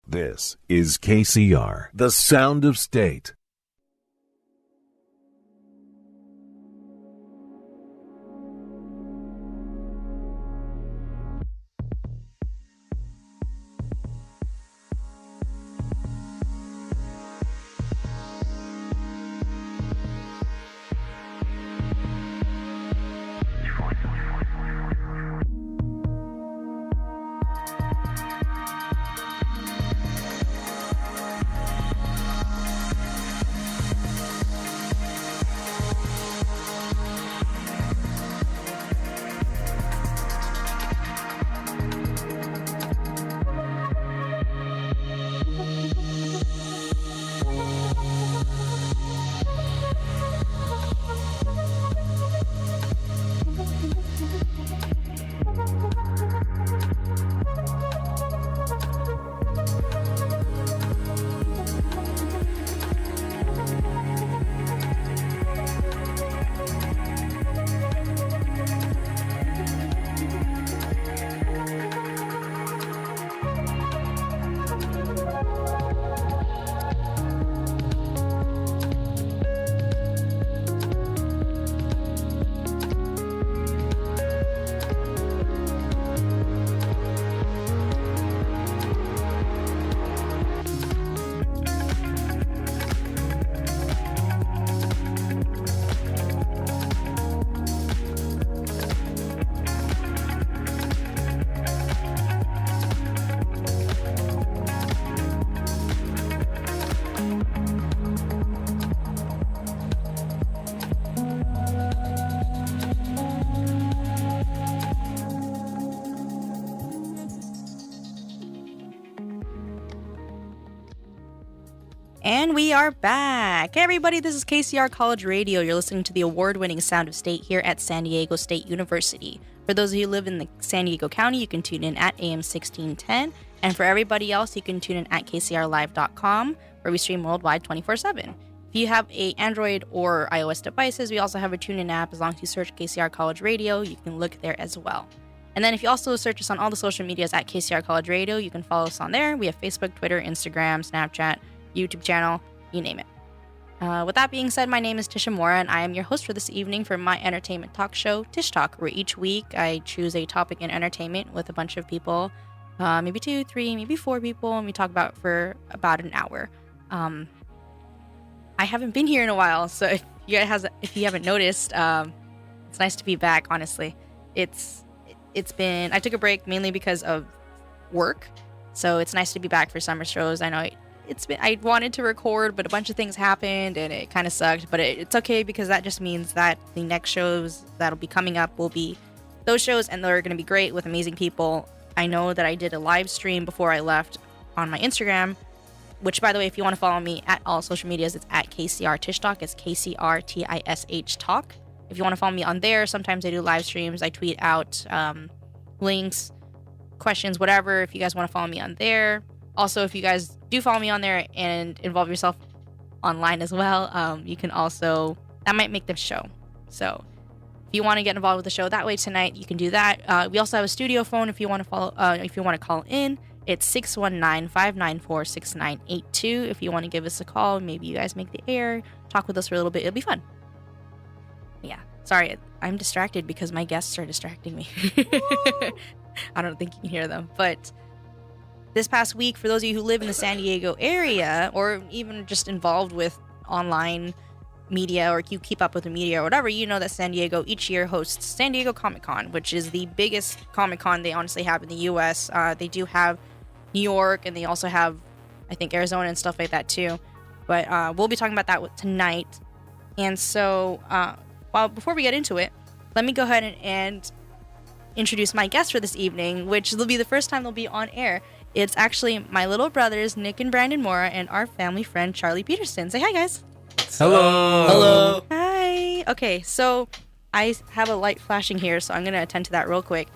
This is KCR, the sound of state. And we are back. Hey everybody, this is KCR College Radio. You're listening to the award-winning Sound of State here at San Diego State University. For those of you who live in the San Diego County, you can tune in at AM 1610. And for everybody else, you can tune in at kcrlive.com, where we stream worldwide 24/7. If you have a Android or iOS devices, we also have a TuneIn app. As long as you search KCR College Radio, you can look there as well. And then if you also search us on all the social medias at KCR College Radio, you can follow us on there. We have Facebook, Twitter, Instagram, Snapchat, YouTube channel, you name it. With that being said, my name is Tisha Mora, and I am your host for this evening for my entertainment talk show, Tishtalk, where each week I choose a topic in entertainment with a bunch of people, maybe 2, 3, maybe 4 people, and we talk about it for about an hour. I haven't been here in a while, so if you haven't noticed, it's nice to be back. Honestly, it's been, I took a break mainly because of work, so it's nice to be back for summer shows. I know I wanted to record, but a bunch of things happened and it kind of sucked, but it's okay because that just means that the next shows that'll be coming up will be those shows, and they're going to be great with amazing people. I know that I did a live stream before I left on my Instagram, which, by the way, if you want to follow me at all social medias, it's at KCR Tishtalk. It's KCRTISH Talk. If you want to follow me on there, sometimes I do live streams. I tweet out links, questions, whatever, if you guys want to follow me on there. Also, if you guys do follow me on there and involve yourself online as well, you can also, that might make the show. So if you want to get involved with the show that way tonight, you can do that. We also have a studio phone if you want to if you want to call in. It's 619-594-6982. If you want to give us a call, maybe you guys make the air, talk with us for a little bit. It'll be fun. Yeah. Sorry, I'm distracted because my guests are distracting me. I don't think you can hear them, but this past week, for those of you who live in the San Diego area, or even just involved with online media, or you keep up with the media or whatever, you know that San Diego each year hosts San Diego Comic-Con, which is the biggest Comic-Con they honestly have in the U.S. They do have New York, and they also have, I think, Arizona and stuff like that too. But we'll be talking about that tonight. And so, before we get into it, let me go ahead and introduce my guest for this evening, which will be the first time they'll be on air. It's actually my little brothers, Nick and Brandon Mora, and our family friend, Charlie Peterson. Say hi, guys. Hello. Hello. Hi. Okay, so I have a light flashing here, so I'm going to attend to that real quick.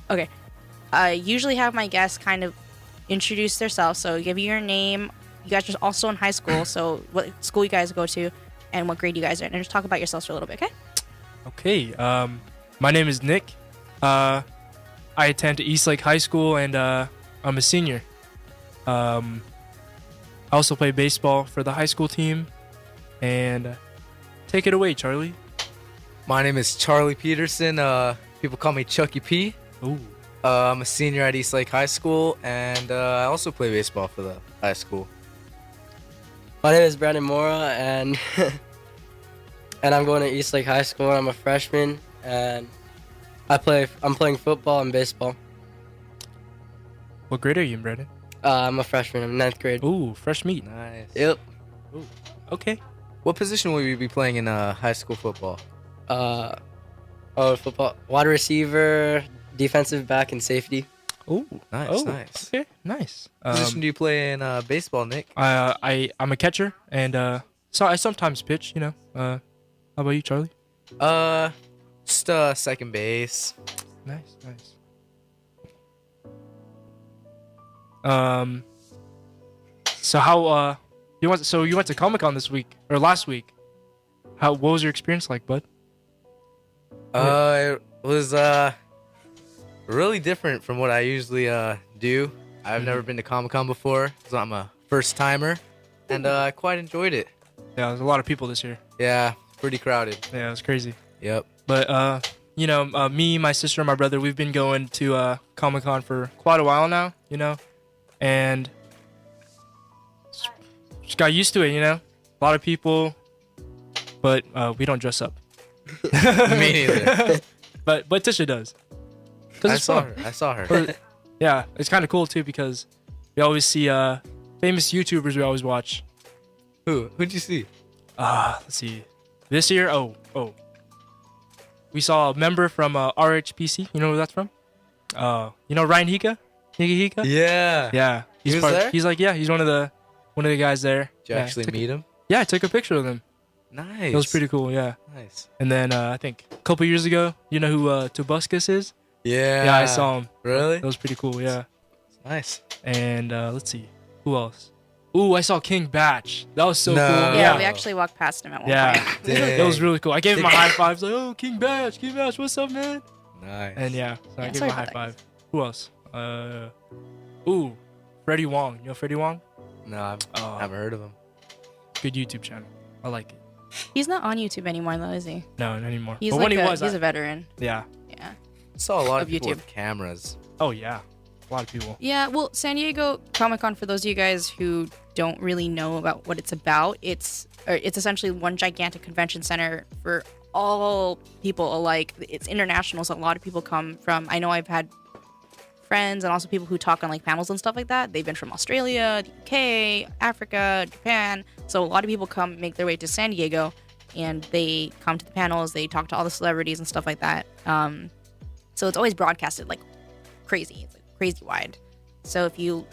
Okay. I usually have my guests kind of introduce themselves, so give you your name. You guys are also in high school, so what school you guys go to and what grade you guys are in, and just talk about yourselves for a little bit, okay? Okay. My name is Nick. I attend Eastlake High School, and I'm a senior. I also play baseball for the high school team. And take it away, Charlie. My name is Charlie Peterson. People call me Chucky P. Ooh. I'm a senior at East Lake High School, and I also play baseball for the high school. My name is Brandon Mora, and and I'm going to East Lake High School. I'm a freshman, and I'm playing football and baseball. What grade are you in, Brandon? I'm a freshman. I'm 9th grade. Ooh, fresh meat. Nice. Yep. Ooh. Okay. What position will you be playing in high school football? Football. Wide receiver, defensive back, and safety. Ooh. Nice, nice. Okay, nice. What position do you play in baseball, Nick? I'm a catcher, and so I sometimes pitch. How about you, Charlie? Just second base. Nice. So how you went to Comic-Con this week or last week? What was your experience like, bud? It was really different from what I usually do. I've never been to Comic-Con before, so I'm a first timer, and I quite enjoyed it. Yeah, there's a lot of people this year. Yeah, pretty crowded. Yeah, it was crazy. Yep. But me, my sister, and my brother, we've been going to Comic-Con for quite a while now, and just got used to it, A lot of people, but we don't dress up. Me neither. But Tisha does. I saw her. But, yeah, it's kind of cool too because we always see famous YouTubers we always watch. Who'd you see? Let's see. This year, we saw a member from RHPC. You know who that's from? Ryan Hika? Hika? Yeah. Yeah. He was there? He's he's one of the guys there. Did you actually meet him? Yeah, I took a picture of him. Nice. It was pretty cool, yeah. Nice. And then I think a couple years ago, you know who Tobuscus is? Yeah. Yeah, I saw him. Really? That was pretty cool, yeah. Nice. And let's see. Who else? Ooh, I saw King Batch. That was so No. cool. Yeah, we actually walked past him at one point. That was really cool. I gave him a high five. I was like, oh, King Batch, what's up, man? Nice. And yeah, so I gave him sorry a high about five. Who else? Freddie Wong. You know Freddie Wong? No, I haven't heard of him. Good YouTube channel. I like it. He's not on YouTube anymore, though, is he? No, not anymore. He's but like when he was, he's a veteran. yeah. Yeah. I saw a lot of Of people YouTube. with cameras. Oh yeah, a lot of people. Yeah, well, San Diego Comic-Con, for those of you guys who don't really know about what it's about, it's essentially one gigantic convention center for all people alike. It's international, so a lot of people come from, I know I've had friends and also people who talk on like panels and stuff like that. They've been from Australia, the UK, Africa, Japan. So a lot of people come, make their way to San Diego, and they come to the panels, they talk to all the celebrities and stuff like that. So it's always broadcasted like crazy. It's like crazy wide. So if you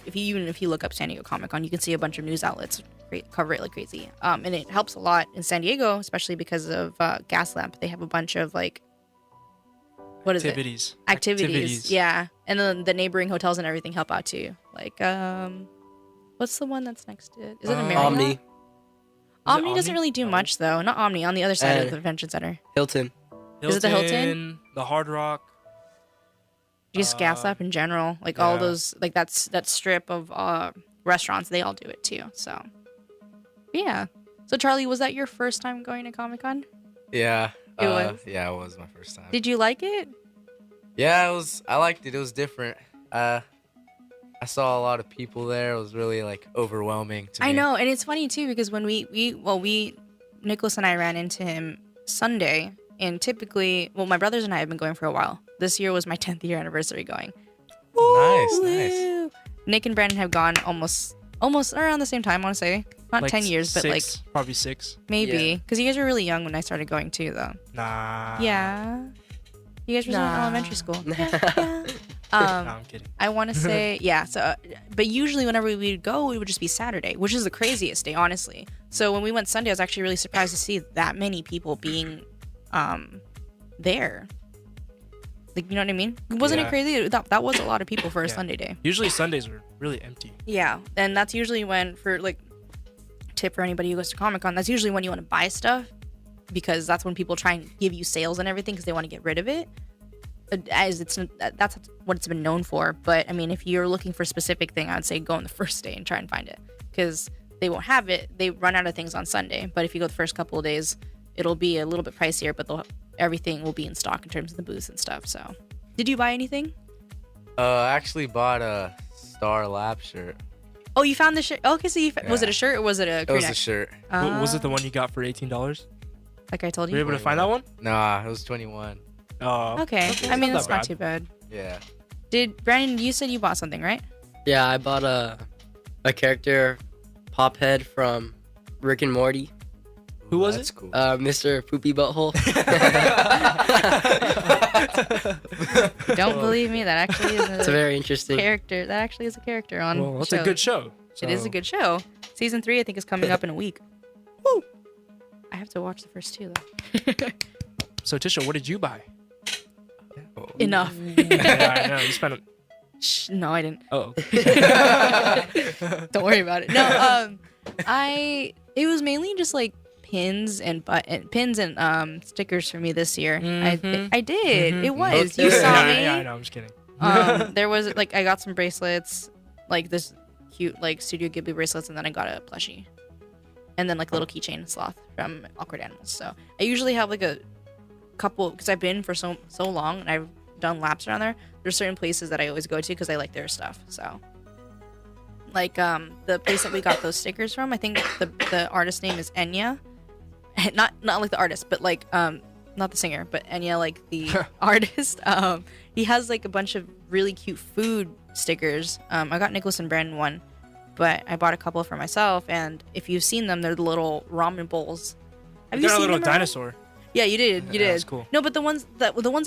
look up San Diego Comic-Con, you can see a bunch of news outlets cover it like crazy. And it helps a lot in San Diego, especially because of Gaslamp. They have a bunch of like, what is it? Activities. Yeah. And then the neighboring hotels and everything help out too. Like, what's the one that's next to it? Is it a Marriott? Omni. Omni doesn't really do much though. Not Omni, on the other side of the convention center. Hilton. Is it the Hilton? The Hard Rock. Just Gaslamp in general. Like all those, like that strip of restaurants, they all do it too. So, yeah. So Charlie, was that your first time going to Comic-Con? Yeah. It was? Yeah, it was my first time. Did you like it? Yeah, it was. I liked it. It was different. I saw a lot of people there. It was really like overwhelming to me. I know, and it's funny too because when Nicholas and I ran into him Sunday, and typically, my brothers and I have been going for a while. This year was my 10th year anniversary going. Nice. Nick and Brandon have gone almost around the same time, I want to say. Not Like 10 years, but like probably 6. maybe. Because you guys were really young when I started going too, though. Nah. Yeah. You guys were still in elementary school. Yeah. No, I'm kidding. I want to say, yeah. So, but usually whenever we would go, it would just be Saturday, which is the craziest day, honestly. So when we went Sunday, I was actually really surprised to see that many people being there. Like, you know what I mean? Wasn't it crazy? That was a lot of people for a Sunday day. Usually Sundays are really empty. Yeah, and that's usually when, for like, tip for anybody who goes to Comic-Con, that's usually when you want to buy stuff, because that's when people try and give you sales and everything because they want to get rid of it. as that's what it's been known for. But I mean, if you're looking for a specific thing, I'd say go on the first day and try and find it, because they won't have it. They run out of things on Sunday. But if you go the first couple of days, it'll be a little bit pricier, but everything will be in stock in terms of the booths and stuff. So, did you buy anything? I actually bought a Star Lab shirt. Oh, you found the shirt. Okay, so was it a shirt or was it a crew It was neck? a shirt. Was it the one you got for $18? Like I told Were you you? able to find that one? Nah, it was 21. Oh. Okay. Okay, I mean, not that's not bad. too bad. Yeah. Did Brandon? You said you bought something, right? Yeah, I bought a character, Pophead from Rick and Morty. Who was That's it? cool. Mr. Poopy Butthole. Don't believe me. That actually is It's a very interesting. character. That actually is a character on. Well, that's show. a good show. It is So- a good show. Season 3, I think, is coming up in a week. Woo! I have to watch the first 2 though. So Tisha, what did you buy? Enough. Yeah, I know. You spent. Shh, no, I didn't. Oh. Don't worry about it. No, it was mainly just like pins and stickers for me this year. Mhm. I did. Mhm. It was. Okay. You saw yeah, me. Yeah, I know. I'm just kidding. There was like I got some bracelets, like this cute like Studio Ghibli bracelets, and then I got a plushie, and then like a little keychain sloth from Awkward Animals. So I usually have like a couple, because I've been for so long and I've done laps around there. There's certain places that I always go to because I like their stuff. So like the place that we got those stickers from, I think the artist name is Enya. Not like the artist, but like not the singer, but Enya, like the artist. He has like a bunch of really cute food stickers. I got Nicholas and Brandon one, but I bought a couple for myself. And if you've seen them, they're the little ramen bowls. Have You you got a seen little them around? dinosaur. Yeah, you did. You Yeah, did. that's cool. No, but the ones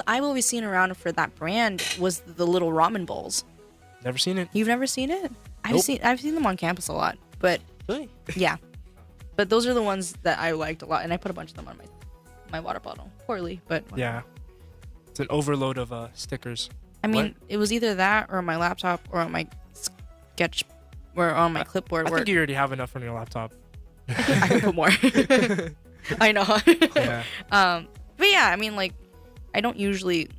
I've always seen around for that brand was the little ramen bowls. Never seen it. You've never seen it? Nope. I've seen them on campus a lot, but Really? yeah. But those are the ones that I liked a lot, and I put a bunch of them on my water bottle. Poorly, but Yeah. It's an overload of stickers. I mean, What? it was either that or on my laptop or on my sketch or on my clipboard I work. think you already have enough on your laptop. I can put more. I know. Yeah. But yeah, I mean, like, I don't usually,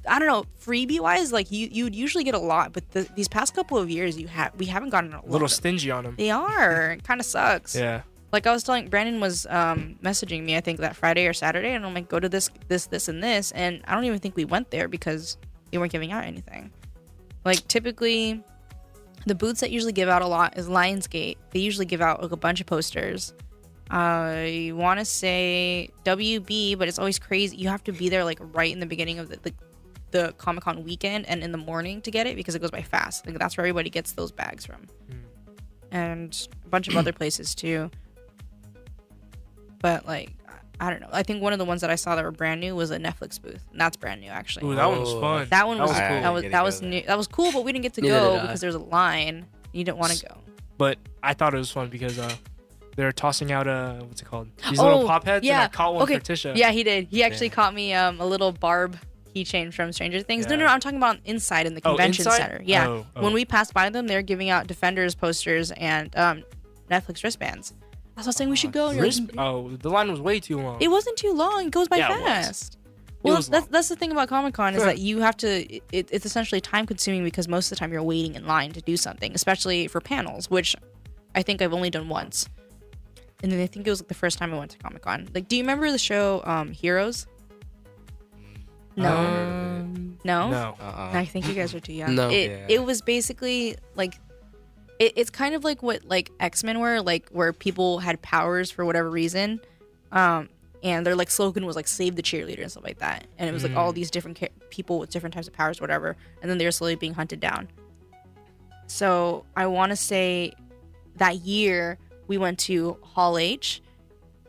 I don't know, freebie wise, like you'd usually get a lot, but these past couple of years we haven't gotten a lot. A little stingy on them. They are. It kind of sucks. Yeah. Like I was telling Brandon was messaging me, I think that Friday or Saturday, and I'm like, go to this, and this, and I don't even think we went there because they weren't giving out anything. Like typically, the booths that usually give out a lot is Lionsgate. They usually give out like a bunch of posters. I want to say WB, but it's always crazy. You have to be there like right in the beginning of the Comic-Con weekend and in the morning to get it because it goes by fast. Like that's where everybody gets those bags from, and a bunch of other places too. But like, I don't know. I think one of the ones that I saw that were brand new was a Netflix booth, and that's brand new actually. Ooh, that one was fun. That one was cool. I that was didn't that go was there. new. That was cool, but we didn't get to Neither go did I. because there was a line. You didn't want to go. But I thought it was fun because they're tossing out what's it called? These little pop heads. yeah. And I caught one Okay. for Tisha. Yeah, he did. He actually Yeah. caught me a little Barb keychain from Stranger Things. No, Yeah. I'm talking about inside in the Oh, convention inside? center. Yeah. Oh, oh. When we passed by them, they're giving out Defenders posters and Netflix wristbands. That's what I was saying we should go. Oh, the line was way too long. It wasn't too long. It goes by Yeah, it was. fast. Well, was that's long. that's the thing about Comic-Con is that you have to. It's essentially time consuming because most of the time you're waiting in line to do something, especially for panels, which I think I've only done once. And then I think it was like the first time I went to Comic-Con. Like, do you remember the show Heroes? No. No. No. I think you guys are too young. No. It Yeah. it was basically like it's kind of like what like X-Men were, like where people had powers for whatever reason. And their like slogan was like save the cheerleader and stuff like that. And it was like all these different people with different types of powers, whatever. And then they were slowly being hunted down. So I want to say that year we went to Hall H,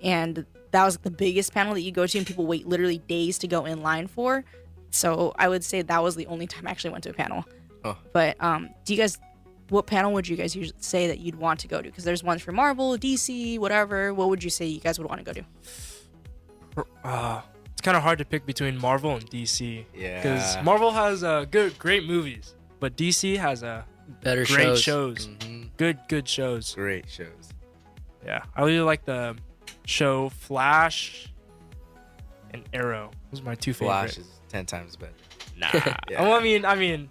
and that was the biggest panel that you go to, and people wait literally days to go in line for. So I would say that was the only time I actually went to a panel. Oh. But do you guys, what panel would you guys usually say that you'd want to go to? Because there's ones for Marvel, DC, whatever. What would you say you guys would want to go to? It's kind of hard to pick between Marvel and DC. Yeah. Because Marvel has great movies, but DC has Better great shows. shows. Mhm. Good shows. Great shows. Yeah, I really like the show Flash and Arrow. Those are my two Flash favorites. is 10 times better. Nah. Yeah. Well, I mean,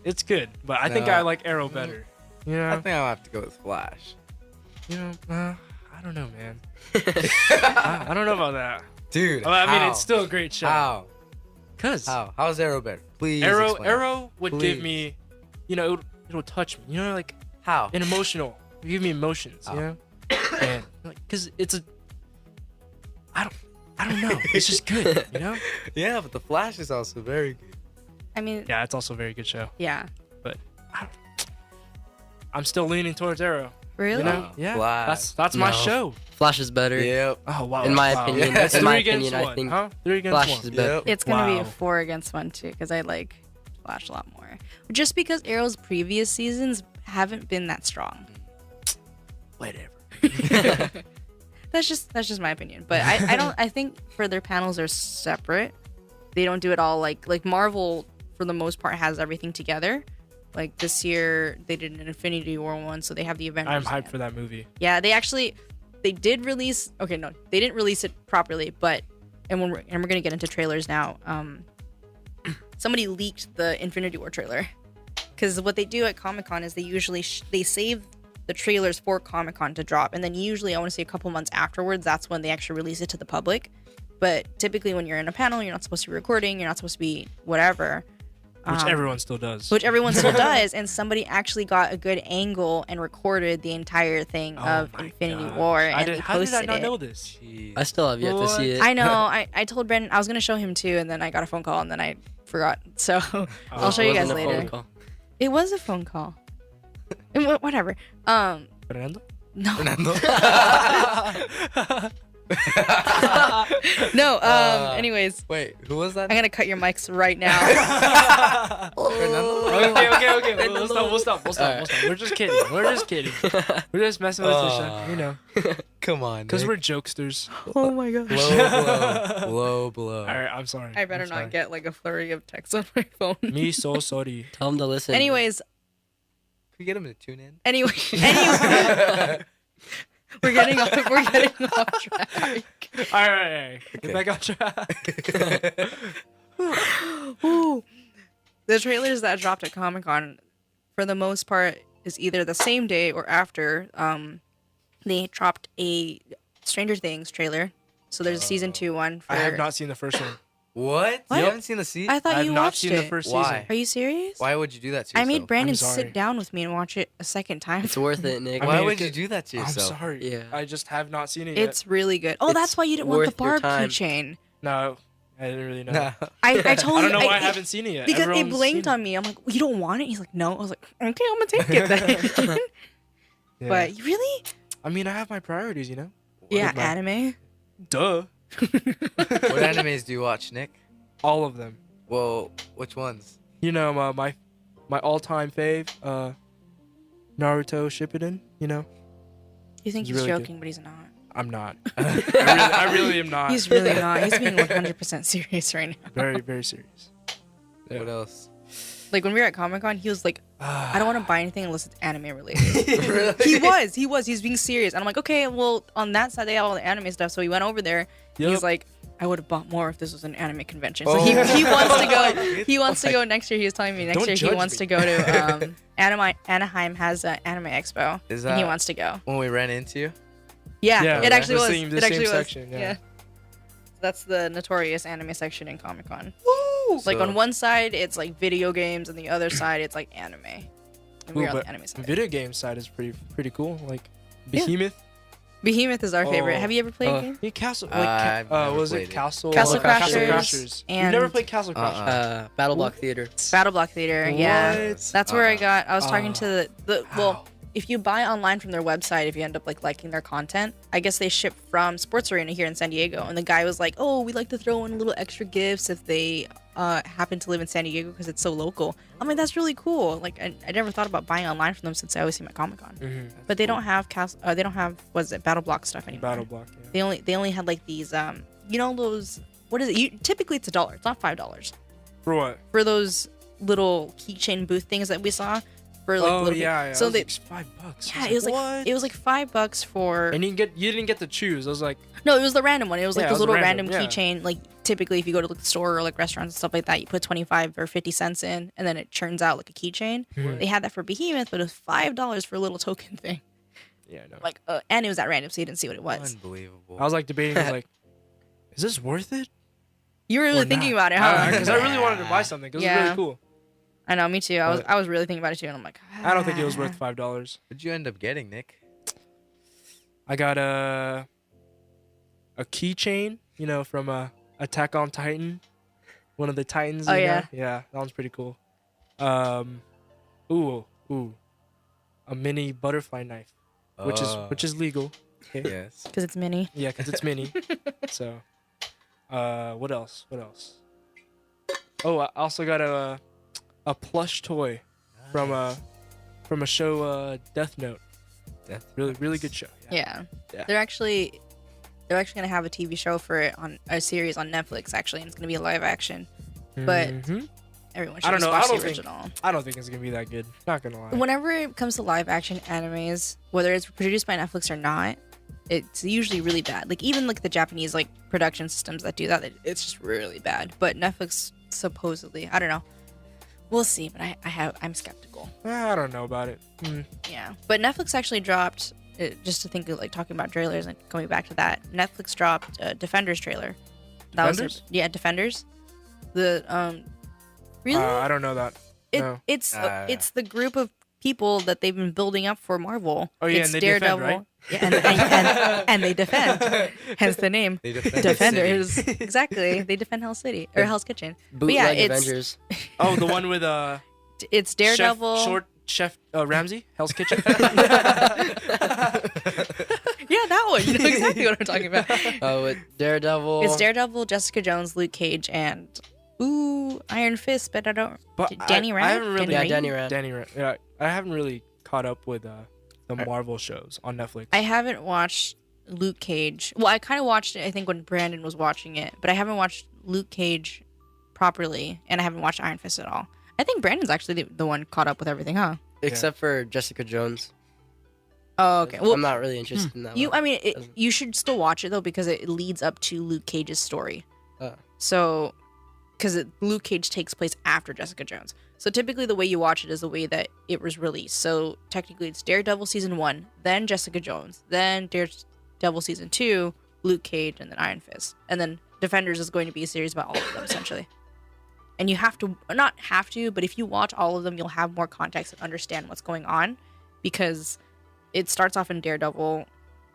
it's good, but I think No. I like Arrow better. You know. I think I'll have to go with Flash. You know. I don't know, man. I don't know about that. Dude, Well, I mean, how? it's still a great show. How? Cause How's Arrow better? Please explain. Arrow would give Please. me, you know, it'll touch me. You know, like How? an emotional. It'll give me emotions. You know, and like, cause it's a. I don't know. It's just good. You know. Yeah, but the Flash is also very good. I mean, Yeah, it's also a very good show. yeah. But I'm still leaning towards Arrow. Really? You know? Yeah. Flash. That's my No. show. Flash is better. Yep. Oh wow. In my wow. opinion, Yeah. It's in my 3 against opinion, 1, I think huh? 3 against Flash 1. is better. Yep. It's gonna be Wow. a 4 against 1 too, because I like Flash a lot more. Just because Arrow's previous seasons haven't been that strong. Whatever. That's just my opinion. But I think for their panels are separate. They don't do it all like Marvel for the most part has everything together. Like this year they did an Infinity War one, so they have the Avengers. I'm hyped in for that movie. Yeah, they did release. Okay, no, they didn't release it properly, but we're gonna get into trailers now. Somebody leaked the Infinity War trailer, because what they do at Comic-Con is they usually they save the trailers for Comic-Con to drop, and then usually I want to say a couple months afterwards, that's when they actually release it to the public. But typically when you're in a panel, you're not supposed to be recording, you're not supposed to be whatever. Which everyone still does. Which everyone still does, and somebody actually got a good angle and recorded the entire thing of my Infinity gosh. War, and they How did I posted not it. know this? Jeez. I still have yet to see it. I know. I told Brandon I was gonna show him too, and then I got a phone call, and then I forgot. So I'll show you guys Wasn't a phone later. call. It was a phone call. Whatever. Fernando? No. Fernando? No. Anyways, Wait, who was that? I'm gonna cut your mics right now. Fernando? Okay. We'll stop. We're just kidding. We're just messing with Tisha, you know. Come on. Because Nick. we're jokesters. Oh my gosh. Low blow. All right, I'm sorry. I better I'm not sorry. get like a flurry of texts on my phone. Me so sorry. Tell him to listen. Anyways, Can we get him to tune in? anyway, we're getting off track. All right. Get back on track. Ooh. The trailers that dropped at Comic-Con, for the most part, is either the same day or after. They dropped a Stranger Things trailer. So there's a season 2 one. For... I have not seen the first one. What? What? You haven't seen the season? I thought I have you not watched seen it. the first Why? season. Are you serious? Why would you do that to I yourself? made Brandon I'm sorry. sit down with me and watch it a second time. It's worth it, Nick. I Why mean, would it- you do that to I'm yourself? sorry. Yeah. I just have not seen it yet. It's really good. Oh, that's It's why you didn't want the worth your Barb time. keychain. No, I didn't really know. Nah. I told I don't him know why I haven't seen it yet. because Everyone's they blinked seen on me. I'm like, you don't want it? He's like, no. I was like, okay, I'm gonna take it then. it. Yeah. But really? I mean, I have my priorities, you know. Yeah, With my- anime. Duh. What animes do you watch, Nick? All of them. Well, which ones? You know, my all-time fave, Naruto Shippuden. You know, You think He's he's really good. joking, but he's not. I'm not. I really am not. He's really not. He's being 100% serious right now. very, very serious. Yeah. What else? Like when we were at Comic-Con, he was like, I don't want to buy anything unless it's anime related. Really? He was being serious. And I'm like, okay, well, on that side, they have all the anime stuff. So we went over there. Yep. He's like, I would have bought more if this was an anime convention. So Oh. he wants to go. It's He wants to go next year. He was telling me next Don't year he judge wants me. to go to Anaheim has an anime expo. Is and he that- wants to go. When we ran into you? Yeah, Yeah, it actually the was. same- the it same actually was. section, yeah. That's the notorious anime section in Comic Con. Like So- on one side, it's like video games, and the other side, it's like anime. And we're Ooh, on the but anime side. video game side is pretty cool. Like Yeah. Behemoth. Behemoth is our favorite. Oh. Have you ever played a game? Yeah, Castle. I've Like, never was played it it. Castle? Castle Castle Crashers Crashers. You've and- never played Castle Crashers. Battle Block Theater. Battle Block Theater, yeah. What? That's where I got. I was talking to the well, Wow. if you buy online from their website, if you end up like liking their content, I guess they ship from Sports Arena here in San Diego. And the guy was like, "Oh, we like to throw in little extra gifts if they happen to live in San Diego because it's so local." I'm like, "That's really cool." Like, I never thought about buying online from them since I always see them at Comic Con. Mhm. But they don't have they don't have Battle Block stuff anymore. Battle Block. Yeah. They only had like these you know those, what is it? Typically it's $1. It's not $5 For what? for those little keychain booth things that we saw. For like Oh little yeah. So it they was like $5. yeah, it was like what? it was like $5 for And you didn't get to choose. I was like, no, it was the random one. It was like Yeah, it those was little random, random yeah. keychain. Like typically if you go to the store or like restaurants and stuff like that, you put 25 or 50 cents in, and then it churns out like a keychain. They had that for Behemoth, but it was $5 for a little token thing. Yeah, I know. Like, and it was at random, so you didn't see what it was. Unbelievable. I was like debating, I was like, is this worth it? You were really Or thinking not? about it, huh? Because I really wanted to buy something. 'Cause it was really cool. I know, me too. But- I was really thinking about it too, and I'm like, I don't think it was worth $5. What'd you end up getting, Nick? I got a keychain, you know, from Attack on Titan, one of the Titans. Oh, you know? yeah. Yeah, that one's pretty cool. Ooh, a mini butterfly knife, which is legal. Okay. Yes. because it's mini. Yeah, because it's mini. So, what else? Oh, I also got a plush toy from a show, Death Note. Really good show. Yeah. Yeah. They're actually gonna have a TV show for it on a series on Netflix actually, and it's gonna be a live action. But Mhm. everyone I should don't know. watch I don't the think- original. I don't think it's gonna be that good. Not gonna lie. Whenever it comes to live action animes, whether it's produced by Netflix or not, it's usually really bad. Like even like the Japanese like production systems that do that, it's just really bad. But Netflix supposedly, I don't know. We'll see, but I'm skeptical. I don't know about it. Yeah, but Netflix actually dropped. Just to think of like talking about trailers and going back to that, Netflix dropped a Defenders trailer. Defenders? Defenders. The really I don't know that. No. it's the group of people that they've been building up for Marvel. Oh, yeah, It's and they defend, right? Yeah, and they defend. Hence the name. They defend the Defenders. city. Exactly. They defend Hell's City or Hell's Kitchen. But Bootleg yeah, it's Avengers. Oh, the one with Daredevil. Chef Ramsay, Hell's Kitchen. Yeah, that one. You know exactly what I'm talking about. With Daredevil. It's Daredevil, Jessica Jones, Luke Cage, and Iron Fist. But I don't. But Danny I Rand. haven't really. Yeah, Rand? Danny Rand. Danny Rand. Yeah, I haven't really caught up with the Marvel shows on Netflix. I haven't watched Luke Cage. Well, I kind of watched it, I think, when Brandon was watching it, but I haven't watched Luke Cage properly, and I haven't watched Iron Fist at all. I think Brandon's actually the one caught up with everything, huh? Except for Jessica Jones. Oh, okay. Well, I'm not really interested in that one. you should still watch it though because it leads up to Luke Cage's story. Oh. So, because Luke Cage takes place after Jessica Jones. So typically the way you watch it is the way that it was released. So technically it's Daredevil season 1, then Jessica Jones, then Daredevil season 2, Luke Cage, and then Iron Fist, and then Defenders is going to be a series about all of them essentially. And you have to, not have to, but if you watch all of them, you'll have more context and understand what's going on, because it starts off in Daredevil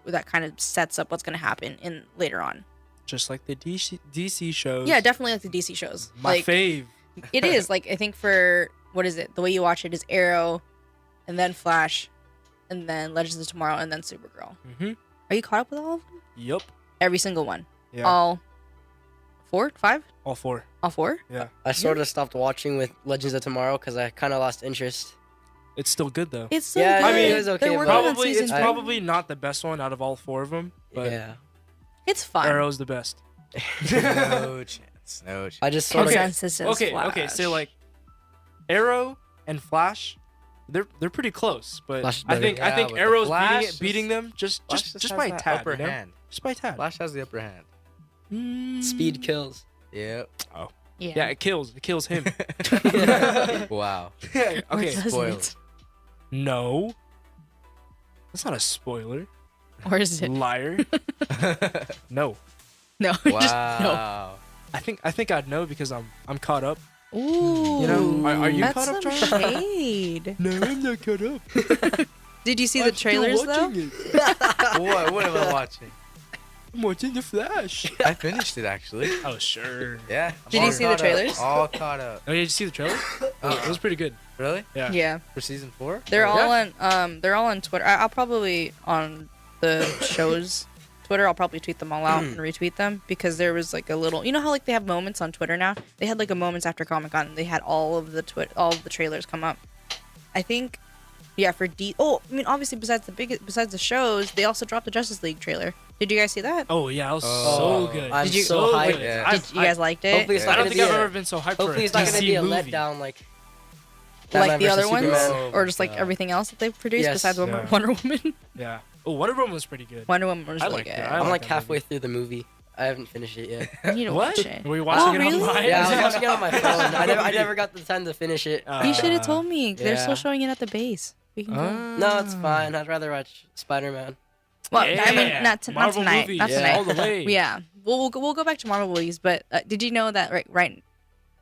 that kind of sets up what's going to happen in later on. Just like the DC shows. Yeah, definitely like the DC shows. My like, fave. It is. Like, I think for, what is it? The way you watch it is Arrow, and then Flash, and then Legends of Tomorrow, and then Supergirl. Mm-hmm. Are you caught up with all of them? Yup. Every single one. Yeah. All 4? 5? All 4. All 4? Yeah. I sort of stopped watching with Legends of Tomorrow because I kind of lost interest. It's still good though. It's so Yeah, good. I mean, it was okay, They're but- working on Probably season it's 3. probably not the best one out of all 4 of them, but Yeah. It's fun. Arrow's the best. No chance. No chance. I just sort of... Consensus says Okay, Flash. so like Arrow and Flash, they're pretty close, but Flash is I better. think Yeah, but the Arrow's Flash beating them just Flash just has by a that tad, upper you know? hand. Just by a tad. Flash has the upper hand. Speed kills. Yep. Yeah, it kills him. Wow. Okay, Or doesn't spoiler. it? no, that's not a spoiler. Or is it? Liar. No, No. Just, no. Wow. I think I'd know because I'm caught up. Ooh. You know, are you that's caught up, some Charlie? shade. No, I'm not caught up. Did you see the trailers though? What am I watching? I'm watching the Flash. I finished it actually. Oh sure. Yeah. I'm Did you all see the caught up. trailers? All caught up. Oh, yeah, did you see the trailer? It was pretty good. Really? Yeah. Yeah. For season 4? They're all on Twitter. I'll probably on the show's Twitter. I'll probably tweet them all out and retweet them because there was like a little. You know how like they have moments on Twitter now? They had like a moments after Comic-Con. They had all of the trailers come up. I think, yeah. For obviously besides the shows, they also dropped the Justice League trailer. Did you guys see that? Oh yeah, it was Oh, so good. I'm Did you- so so hyped. good. Yeah. Did you guys liked it? Hopefully it's I not don't gonna think be I've a- ever been so hyped for a Hopefully it's not going to DC be a movie. letdown like Like the Batman other versus ones, Superman. or just like God. everything else that they've produced Yes. besides Yeah. Wonder Woman. Yeah. Oh, Wonder Woman was pretty good. Wonder Woman was I really liked good. it. I I'm like that halfway movie. through the movie. I haven't finished it yet. You need to What? watch it. Were you watching it really? online? Yeah, I was watching it on my phone. I never got the time to finish it. You should have told me. They're yeah. still showing it at the base. We can go. No, it's fine. I'd rather watch Spider-Man. Well, I mean, Yeah. not Marvel tonight. movies, Not yeah. tonight. all the way. Yeah, we'll go back to Marvel movies. But did you know that right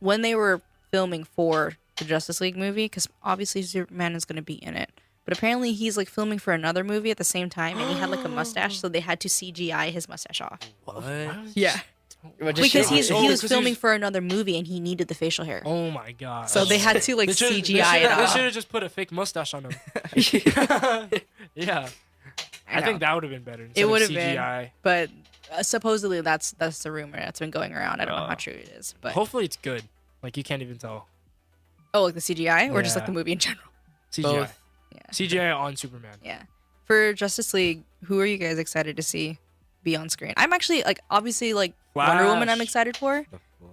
when they were filming for the Justice League movie, because obviously Superman is going to be in it, but apparently he's like filming for another movie at the same time, and he had like a mustache, so they had to CGI his mustache off. What? Yeah, Well, just because shave it. he was because filming he's- for another movie, and he needed the facial hair. Oh my god. So they had to like CGI it They off. should have just put a fake mustache on him. Yeah. I think that would have been better. It instead of would have been, CGI. but supposedly that's the rumor that's been going around. I don't know how true it is, but Hopefully it's good. Like you can't even tell. oh, like the CGI or just like Yeah. the movie in general. CGI. Both. Yeah. CGI on Superman. Yeah. For Justice League, who are you guys excited to see be on screen? I'm actually like obviously like Wonder Woman. I'm Flash. excited for.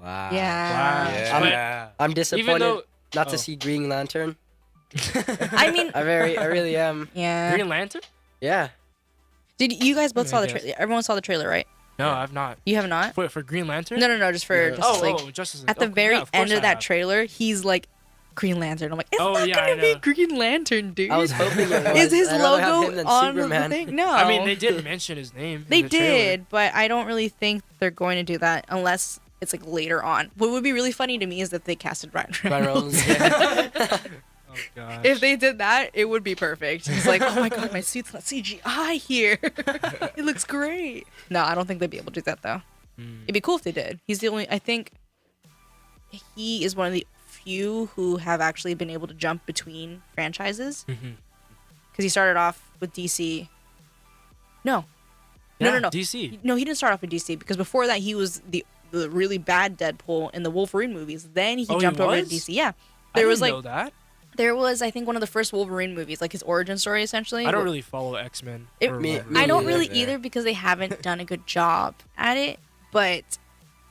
Wow. Yeah. Flash. Yeah. I'm Even disappointed though not oh. to see Green Lantern. I mean, I really am. yeah. Green Lantern? Yeah. Did you guys both I saw the guess. trailer? Everyone saw the trailer, right? No, I've not. You have not? Wait, for Green Lantern? No, just for Yeah. Justice League. Justice League. At the Okay, very yeah, of end course of I that have. trailer, he's like Green Lantern. I'm like, it's Oh, not yeah, gonna I be know. Green Lantern, dude. I was hoping it was. Is his I'd rather have him logo than on the Superman. thing? No. I mean, they did mention his name. They in the trailer. did, but I don't really think they're going to do that unless it's like later on. What would be really funny to me is that they casted Ryan Ryan Reynolds. Reynolds. Yeah. Oh, gosh. If they did that, it would be perfect. He's like, oh my god, my suit's not CGI here. It looks great. No, I don't think they'd be able to do that though. It'd be cool if they did. He's the only. I think he is one of the few who have actually been able to jump between franchises. Because he started off with DC. No. Yeah, No. DC. No, he didn't start off with DC because before that he was the really bad Deadpool in the Wolverine movies. Then he Oh, he jumped over to was? DC. Yeah. I There was didn't like know that. there was I think one of the first Wolverine movies, like his origin story essentially. I don't really follow X-Men. It- or me- Wolverine. I don't neither. really either because they haven't done a good job at it. But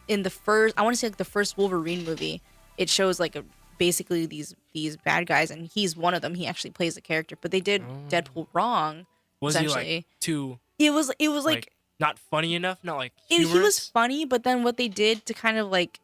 in the first, I want to say like the first Wolverine movie, it shows like basically these bad guys, and he's one of them. He actually plays the character, but they did Deadpool wrong. Was he essentially. like too It was like not funny enough? Not like he was humorous? funny, but then what they did to kind of like,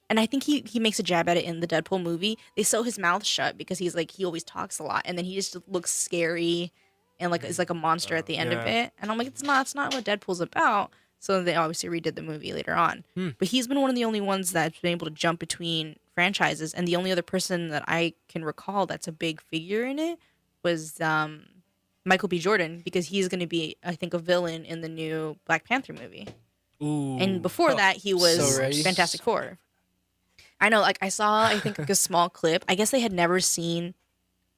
and I think he makes a jab at it in the Deadpool movie. They sew his mouth shut because he's like he always talks a lot, and then he just looks scary and like is like a monster at the end of yeah. it. And I'm like, it's not what Deadpool's about. So they obviously redid the movie later on. But he's been one of the only ones that's been able to jump between franchises, and the only other person that I can recall that's a big figure in it was Michael B. Jordan, because he's going to be, I think, a villain in the new Black Panther movie. Ooh. And before that, he was So ready. Fantastic Four. I know, like I saw, I think like a small clip. I guess they had never seen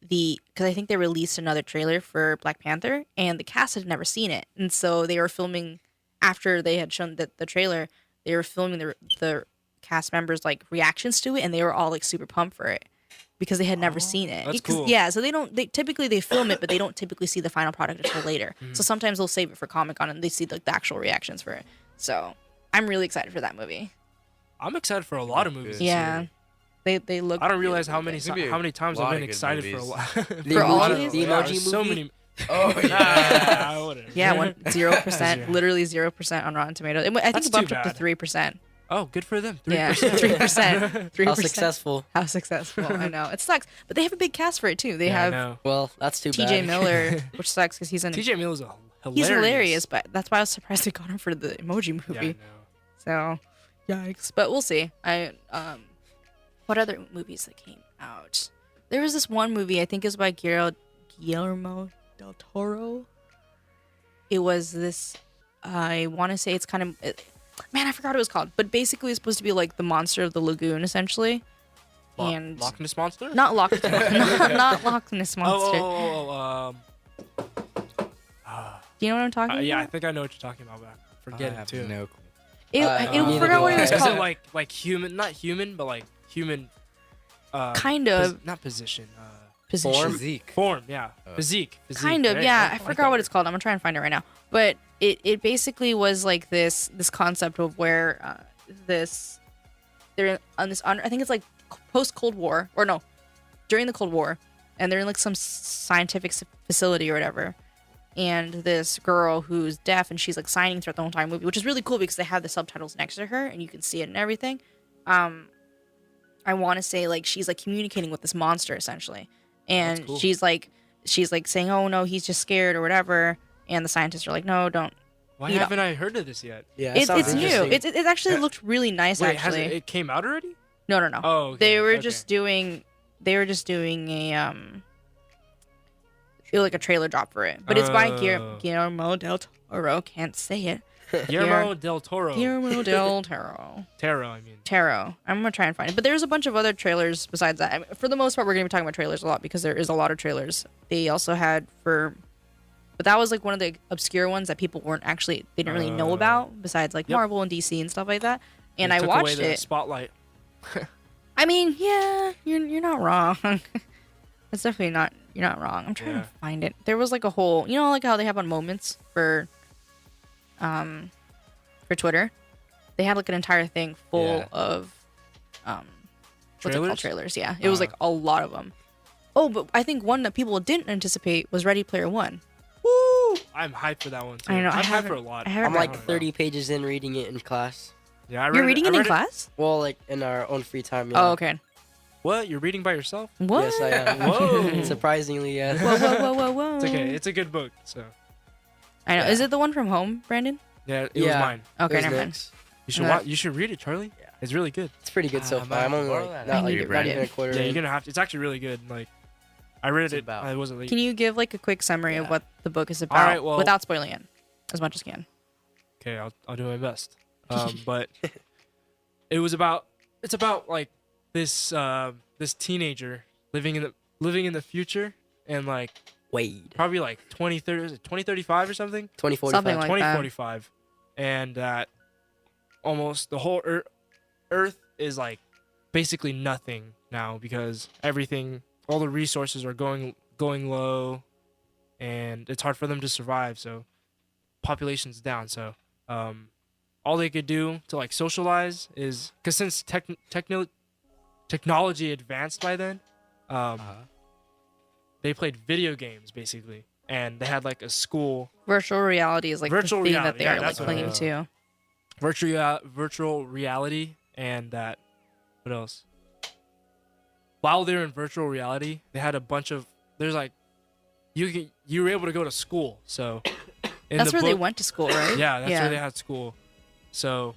because I think they released another trailer for Black Panther, and the cast had never seen it, and so they were filming after they had shown the trailer. They were filming the cast members like reactions to it, and they were all like super pumped for it because they had never seen it. that's 'Cause- cool. Yeah, so they typically film it, but they don't typically see the final product until later. So sometimes they'll save it for Comic-Con and they see like the actual reactions for it. So I'm really excited for that movie. I'm excited for a lot of movies. this Yeah, year. they look. I don't realize how many It's gonna be times a I've lot been of good excited for a movies. lot. The For all emoji, of these? the Yeah, emoji so movie. many. Oh yeah. Nah, whatever. Yeah, 0%, Yeah. literally 0% on Rotten Tomatoes. I think That's it bumped too up to bad. 3%. Oh, good for them. 3%. Yeah, 3%. 3%. How successful. How successful. I know. It sucks. But they have a big cast for it, too. They Yeah, I have know. Well, that's too TJ bad. Miller, which sucks because he's TJ Miller's hilarious. he's hilarious, but that's why I was surprised they got him for the Emoji Yeah, I movie. know. So, yikes. But we'll see. What other movies that came out? There was this one movie, I think it was by Guillermo del Toro. It was this, I want to say it's kind of, man, I forgot what it was called. But basically it's supposed to be like the monster of the lagoon, essentially. And Loch Ness Monster? not Loch, not Loch Ness Monster. Do you know what I'm talking about? yeah, I think I know what you're talking about, but I forget I it have too. no clue. I neither forgot do what it I. was Is called. it like human, not human, but like human, Kind of. not position, Position. Physique. form, yeah. Physique. Kind of, right? yeah. I like forgot that. what it's called. I'm gonna try and find it right now. But it basically was like this concept of where they're on this I think it's like post Cold War, or no, during the Cold War, and they're in like some scientific facility or whatever, and this girl who's deaf, and she's like signing throughout the whole entire movie, which is really cool because they have the subtitles next to her and you can see it and everything. I want to say like she's like communicating with this monster essentially, and cool. she's like saying, "Oh no, he's just scared" or whatever, and the scientists are like, "No, don't." Why You know. haven't I heard of this yet? Yeah, It's sounds new. interesting. It actually looked really nice. Wait, actually, it came out already? no. Oh, okay, They were okay. just doing a like a trailer drop for it, but it's by Oh. Guillermo del Toro. Can't say it. Guillermo del Toro. Guillermo del Toro. Taro, I mean. Taro. I'm gonna try and find it. But there's a bunch of other trailers besides that. I mean, for the most part, we're gonna be talking about trailers a lot because there is a lot of trailers. They also had but that was like one of the obscure ones that people they didn't really know about. Besides like Yep. Marvel and DC and stuff like that. And They I took watched away the it. spotlight. I mean, yeah, you're not wrong. It's definitely not. You're not wrong. I'm trying Yeah. to find it. There was like a whole, like how they have on Moments for Twitter. They had like an entire thing full Yeah. of what's it called? Trailers? Trailers. Yeah, it was like a lot of them. Oh, but I think one that people didn't anticipate was Ready Player One. Woo! I'm hyped for that one too. I know. I'm hyped for haven't- a lot. I haven't I'm read like it. 30 pages in reading it in class. Yeah, I read You're reading it in read class? Well, like in our own free time. Yeah. Oh, okay. What? You're reading by yourself? What? Yes, I am. Whoa. Surprisingly, yes. Whoa, whoa, whoa, whoa, whoa. It's okay. It's a good book. So I know. Yeah. Is it the one from home, Brandon? yeah, it was Yeah. mine. Okay, It was never mind. Nick's. You should No. watch. You should read it, Charlie. Yeah. It's really good. It's pretty good so I far. might I'm only borrow like that. not, I like, need to not read even a it. quarter. Yeah, in. you're gonna have to. It's actually really good. Like, I read What's it it. about? I wasn't late. Can you give like a quick summary of Yeah. what the book is about right, well- without spoiling it as much as you can? Okay, I'll do my best. But it was about. It's about like this this teenager living in the future and like Wade. probably like 2030 is it 2035 or something. 2045. Something like- 2045, and that almost the whole Earth is like basically nothing now because all the resources are going low, and it's hard for them to survive. So population's down. So all they could do to like socialize is because since technology advanced by then, they played video games basically, and they had like a school. Virtual reality is like Virtual the thing reality, that yeah, they're like that's what clinging it is. to. Virtual reality, and that what else? While they're in virtual reality, they had a bunch of there's like you were able to go to school. So in That's the where they book- went to school, right? Yeah, that's where they had school. So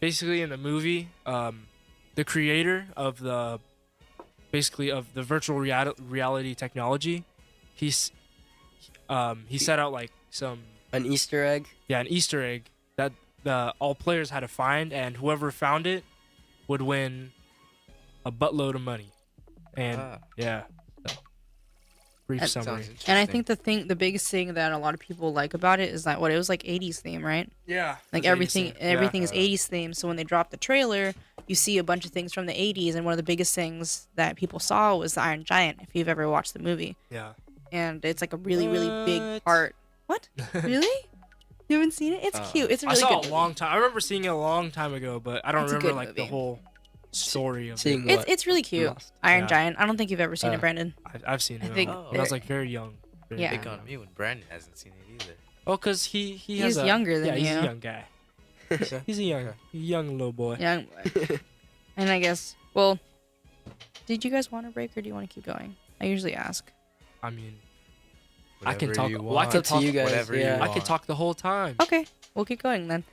basically, in the movie, the creator of the virtual reality technology, he set out like An Easter egg. an Easter egg that all players had to find, and whoever found it would win a buttload of money. And yeah, so, brief That summary. And I think the biggest thing that a lot of people like about it is that it was like 80s theme, right? Yeah, Like it's everything 80s. everything is 80s theme. So when they dropped the trailer, you see a bunch of things from the 80s, and one of the biggest things that people saw was the Iron Giant. If you've ever watched the movie, Yeah. and it's like a really big What? part. What? Really? You haven't seen it? It's cute. It's a really I saw good it movie. a long time. I remember seeing it a long time ago, but I don't It's a remember good like the movie. whole story of Seeing it. what? It's really cute. Lost. Iron Yeah. Giant. I don't think you've ever seen Uh, it, Brandon. I've seen I it think when I was like very young. Very Yeah. young. Pick on me when Brandon hasn't seen it either. Oh, cause he He's has a, younger than yeah, he's you. a young guy. He's a young little boy. Young boy. And I guess, well, did you guys want a break or do you want to keep going? I usually ask. I mean, I can Whatever talk. you Well, I want. can It's up talk. to you guys. Whatever yeah. you I can want. talk the whole time. Okay, we'll keep going then.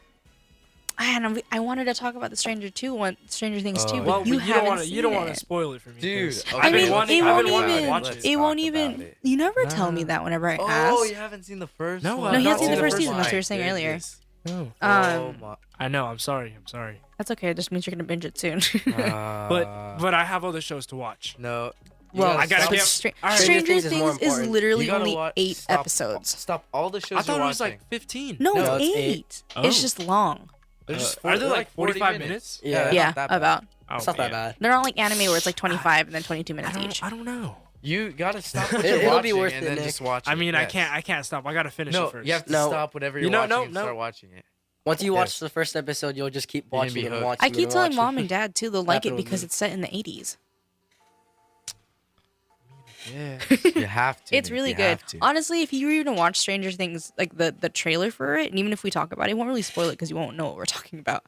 And I wanted to talk about the Stranger Things too, Oh, but Well, you but haven't you don't want seen to it. spoil it for me, Dude, 'cause okay, I mean, I've it been won't wanting to even. watch Let's it. It won't talk even. about it. You never tell me Nah. that whenever I Oh, ask. you haven't seen the first No, one? No, he hasn't seen the first season, my that's what you were saying earlier. goodness. No. Oh my. I know. I'm sorry. That's okay. It just means you're gonna binge it soon. But I have other shows to watch. no. you well, I gotta but get- Stranger Stranger Things Things is more is important. literally You gotta only watch- 8 stop- episodes. Stop all the shows I thought you're it was watching. like 15. No, No, it's it's 8. Oh. It's just long. They're just Are they they're like 40 45 minutes? Yeah. they're Yeah, not that bad. about. Oh, It's not that man. bad. They're not like anime where it's like 25 and then 22 minutes each. I don't know. You gotta stop what It- you're it'll watching be worth and it, then Nick. just watch it. I mean, Yes. I can't stop. I gotta finish No, it first. you have to No. stop whatever you're You know, watching no, and no. start watching it. Once you watch Yes. the first episode, you'll just keep You're gonna watching be and hooked. watching. I keep and telling watching. mom and dad too. They'll like it Happen with because me. it's set in the 80s. Yeah. You have to. It's Nick, really you good. have to. Honestly, if you were even to watch Stranger Things, like the trailer for it, and even if we talk about it, it won't really spoil it because you won't know what we're talking about.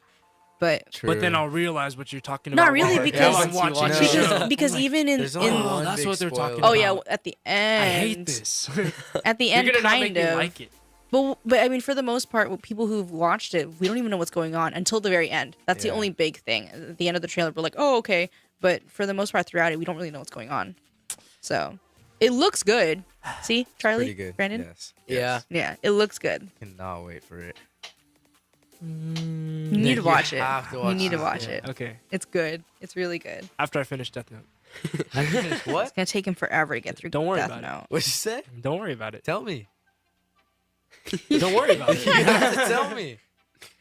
But But then True. I'll realize what you're talking Not about. really, while I- because- while I'm Once you watching watch the it. show. because even in There's only one that's big what they're talking spoiler. oh yeah, about. at the I end, hate this. at the You're end, gonna not make kind me of. like it. But I mean, for the most part, with people who've watched it, we don't even know what's going on until the very end. That's the Yeah. only big thing. At the end of the trailer, we're like, oh, okay. But for the most part, throughout it, we don't really know what's going on. So it looks good. See, Charlie, Pretty good. Brandon? Yes. Yeah. Yeah, it looks good. Cannot wait for it. You need to watch it. have to You watch need to this, watch yeah. it. Okay. It's good. It's really good. After I finish Death Note. What? It's gonna take him forever to get through Don't worry Death about it. Note. What'd you say? Don't worry about it. Tell me. Don't worry about it. You have to tell me.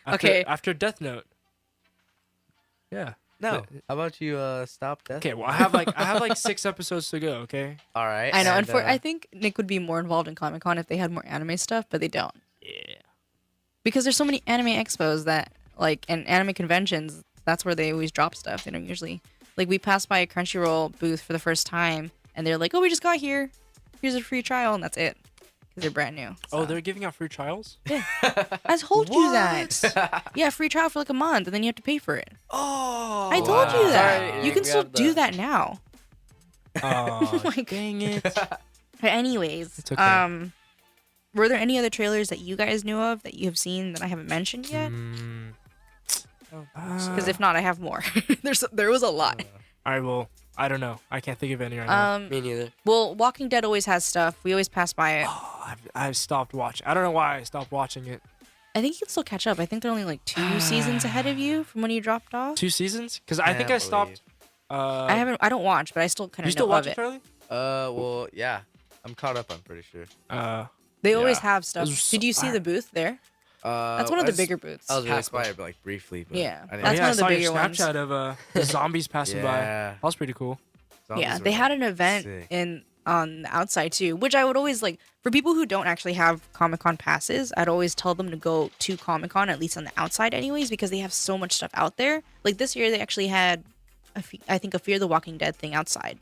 Okay. After Death Note. Yeah. No. How about you stop that? Okay. Well, I have like 6 episodes to go. Okay. All right. I know, and, and I think Nick would be more involved in Comic Con if they had more anime stuff, but they don't. Yeah. Because there's so many anime expos that, like, and anime conventions, that's where they always drop stuff. They don't usually, like, we passed by a Crunchyroll booth for the first time, and they're like, oh, we just got here. Here's a free trial, and that's it. Because they're brand new. Oh, so. they're giving out free trials? I told you that. Yeah, free trial for like a month, and then you have to pay for it. Oh. I told you that. Sorry, You can we still have do the- that now. Oh, Like- dang it. But anyways, It's okay. were there any other trailers that you guys knew of that you have seen that I haven't mentioned yet? Because if not, I have more. There was a lot. All right, well, I don't know. I can't think of any right now. Me neither. Well, Walking Dead always has stuff. We always pass by it. I've stopped watching. I don't know why I stopped watching it. I think you can still catch up. I think they're only like 2 seasons ahead of you from when you dropped off. 2 seasons? Because I think I Can't stopped. I haven't. I don't watch, but I still kind You of still know watch of it, it. Charlie? Well, yeah. I'm caught up, I'm pretty sure. They always Yeah. have stuff. Those are so- Did you see the booth there? That's one of I the just bigger booths. I was really passed by it, like, briefly. But Yeah, I didn't that's yeah, one I of the saw your bigger ones. Snapchat of the zombies passing by. Yeah. That was pretty cool. Zombies Yeah, were, they had like, an event sick. in on the outside too, which I would always like for people who don't actually have Comic-Con passes. I'd always tell them to go to Comic-Con at least on the outside, anyways, because they have so much stuff out there. Like this year, they actually had, I think, a Fear the Walking Dead thing outside,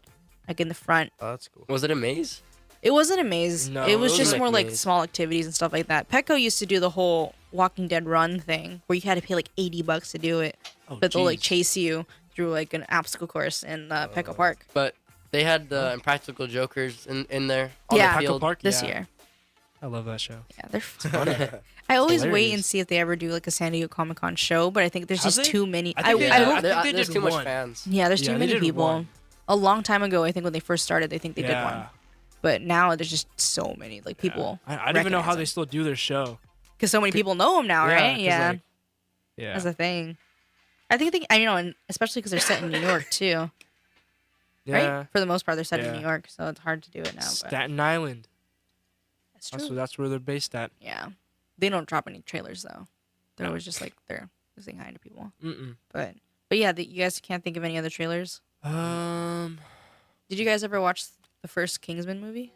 like in the front. Oh, that's cool. Was it a maze? It wasn't a maze. No, it was it just wasn't more like like maze. small activities and stuff like that. Petco used to do the whole Walking Dead run thing where you had to pay like $80 to do it, Oh, but they'll like jeez. chase you through like an obstacle course in Petco Park. But they had the Impractical Jokers in there on Yeah. the Petco field. Park? This Yeah. year. I love that show. Yeah, they're funny. I always wait and hilarious. see if they ever do like a San Diego Comic Con show, but I think there's Have just they? too many. I think they I did. hope- I think they there's did too much one. fans. yeah, there's too Yeah, they many did people. one. A long time ago, I think when they first started, they think they did one, Yeah. but now there's just so many like people. I don't even know how recognize they them. still do their show. Because so many people know them now, right? 'cause, Yeah, like, yeah. that's a thing. I think and especially because they're set in New York too, yeah. right? For the most part, they're set in Yeah. New York, so it's hard to do it now. But Staten Island. that's true. That's where they're based at. Yeah, they don't drop any trailers though. They're always just like they're saying hi to people. Mm-mm. But yeah, you guys can't think of any other trailers. Did you guys ever watch the first Kingsman movie?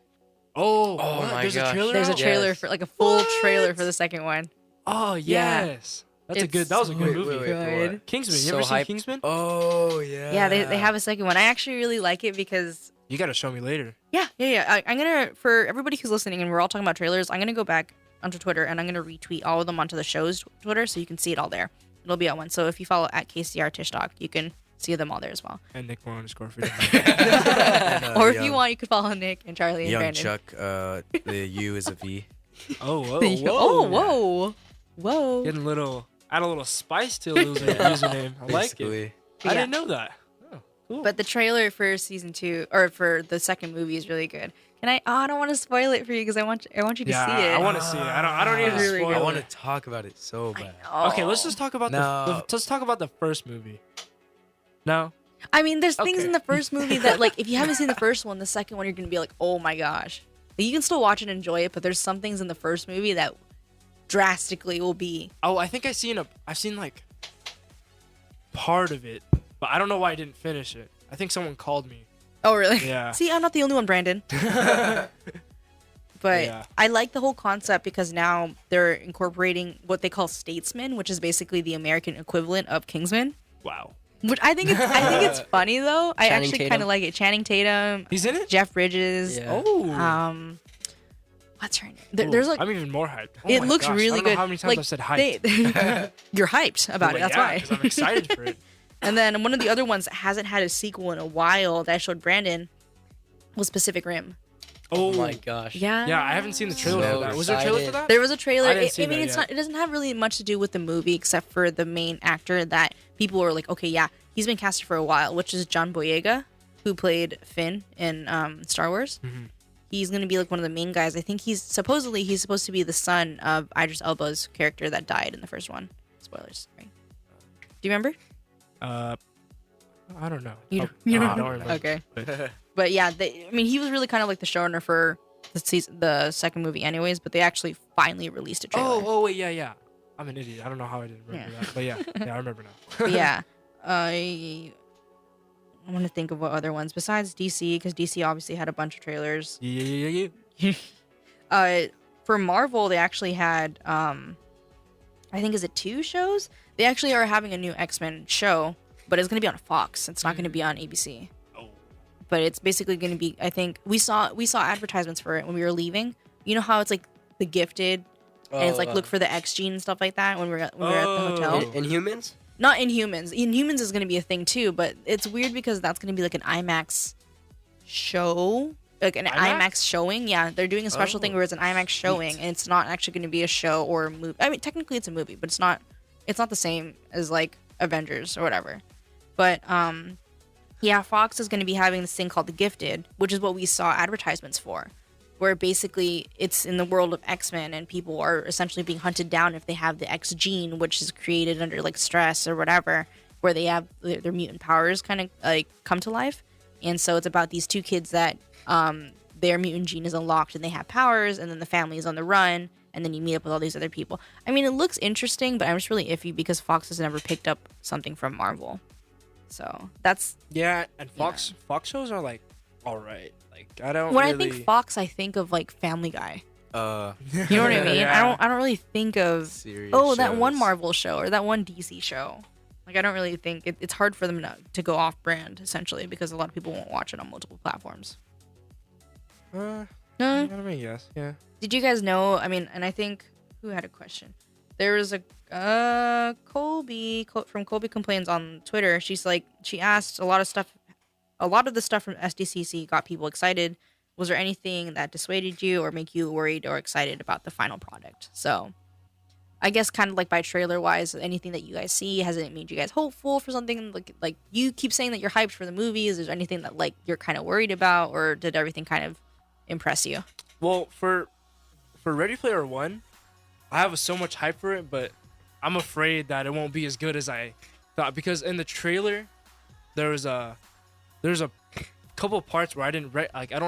Oh, Oh what? my There's gosh. a trailer. There's a out? trailer Yes. for like a full trailer for the second one. Oh Yeah. yes, That It's was a good Wait, movie. wait, wait, for what? Good. Kingsman. You So ever seen hyped. Kingsman? Oh yeah. Yeah, they have a second one. I actually really like it because You gotta show me later. yeah. I'm gonna, for everybody who's listening, and we're all talking about trailers, I'm gonna go back onto Twitter and I'm gonna retweet all of them onto the show's Twitter so you can see it all there. It'll be at one. So if you follow at KCR Tishtalk, you can see them all there as well. And Nick Moore _. Or if you want, you can follow Nick and Charlie and Young Brandon. Chuck, the U is a V. Oh whoa, Oh, whoa. Getting a little, add a little spice to the username. I like it. Basically. I Yeah. didn't know that. Oh, cool. But the trailer for season 2 or for the second movie is really good. Can I? Oh, I don't want to spoil it for you because I want you to yeah, see it. I want to see it. I don't need to Really spoil good. I it. want to talk about it so bad. Okay, let's just talk about No. let's talk about the first movie. No. I mean, there's things Okay. in the first movie that, like, if you haven't seen the first one, the second one, you're gonna be like, oh my gosh. Like, you can still watch and enjoy it, but there's some things in the first movie that drastically will be. Oh, I think I've seen like part of it, but I don't know why I didn't finish it. I think someone called me. Oh, really? Yeah. See, I'm not the only one, Brandon. But Yeah. I like the whole concept because now they're incorporating what they call statesmen, which is basically the American equivalent of Kingsman. Wow. Which I think it's funny though. I Channing actually Tatum. kind of like it. Channing Tatum, He's in it. Jeff Bridges. Yeah. Oh. What's her name? Ooh, There's like I'm even more hyped. Oh it my looks gosh, really I don't know good. how many times like, I've said hyped. You're hyped about it. That's why. 'Cause I'm excited for it. And then one of the other ones that hasn't had a sequel in a while that I showed Brandon was Pacific Rim. Oh my gosh. Yeah. Yeah, I haven't seen the trailer So for that. Was there a trailer for excited. that? There was a trailer. I didn't I see mean, that it's yet. not. It doesn't have really much to do with the movie except for the main actor that people were like, okay, yeah, he's been casted for a while, which is John Boyega, who played Finn in Star Wars. Mhm. He's gonna be like one of the main guys. I think he's supposed to be the son of Idris Elba's character that died in the first one. Spoilers, right? Do you remember? I don't know. You Oh, don't, you I don't don't remember. Okay. But- But yeah, I mean, he was really kind of like the showrunner for the second movie, anyways. But they actually finally released a trailer. Oh wait, yeah. I'm an idiot. I don't know how I didn't remember Yeah. that. But yeah, I remember now. But yeah, I want to think of what other ones besides DC, because DC obviously had a bunch of trailers. Yeah. For Marvel, they actually had I think is it 2 shows? They actually are having a new X-Men show, but it's going to be on Fox. It's not going to be on ABC. Oh. But it's basically going to be, I think we saw advertisements for it when we were leaving. You know how it's like The Gifted and it's like look for the X gene and stuff like that when we were at the hotel. Inhumans? Not Inhumans. Inhumans is going to be a thing too, but it's weird because that's going to be like an IMAX show, like an IMAX showing. Yeah, they're doing a special thing where it's an IMAX showing, and it's not actually going to be a show or a movie. I mean, technically it's a movie, but it's not the same as like Avengers or whatever. But yeah, Fox is going to be having this thing called The Gifted, which is what we saw advertisements for, where basically it's in the world of X-Men and people are essentially being hunted down if they have the X gene, which is created under like stress or whatever, where they have their mutant powers kind of like come to life. And so it's about these 2 kids that their mutant gene is unlocked and they have powers, and then the family is on the run, and then you meet up with all these other people. I mean, it looks interesting, but I'm just really iffy because Fox has never picked up something from Marvel. So that's Yeah, and Fox shows are like all right. Like I don't. when really... I think Fox, I think of like Family Guy. You know what I mean? Yeah. I don't really think of Serious that one shows. Marvel show or that one DC show. Like I don't really think it's hard for them to go off brand essentially because a lot of people won't watch it on multiple platforms. I No. mean, yes, yeah. Did you guys know? I mean, and I think who had a question? There was a Colby from Colby Complains on Twitter. She's like, she asked a lot of stuff. A lot of the stuff from SDCC got people excited. Was there anything that dissuaded you or make you worried or excited about the final product? So, I guess kind of like by trailer wise, anything that you guys see, has it made you guys hopeful for something? Like you keep saying that you're hyped for the movies. Is there anything that like you're kind of worried about, or did everything kind of impress you? Well, for Ready Player One, I have so much hype for it, but I'm afraid that it won't be as good as I thought, because in the trailer there's a couple of parts where I don't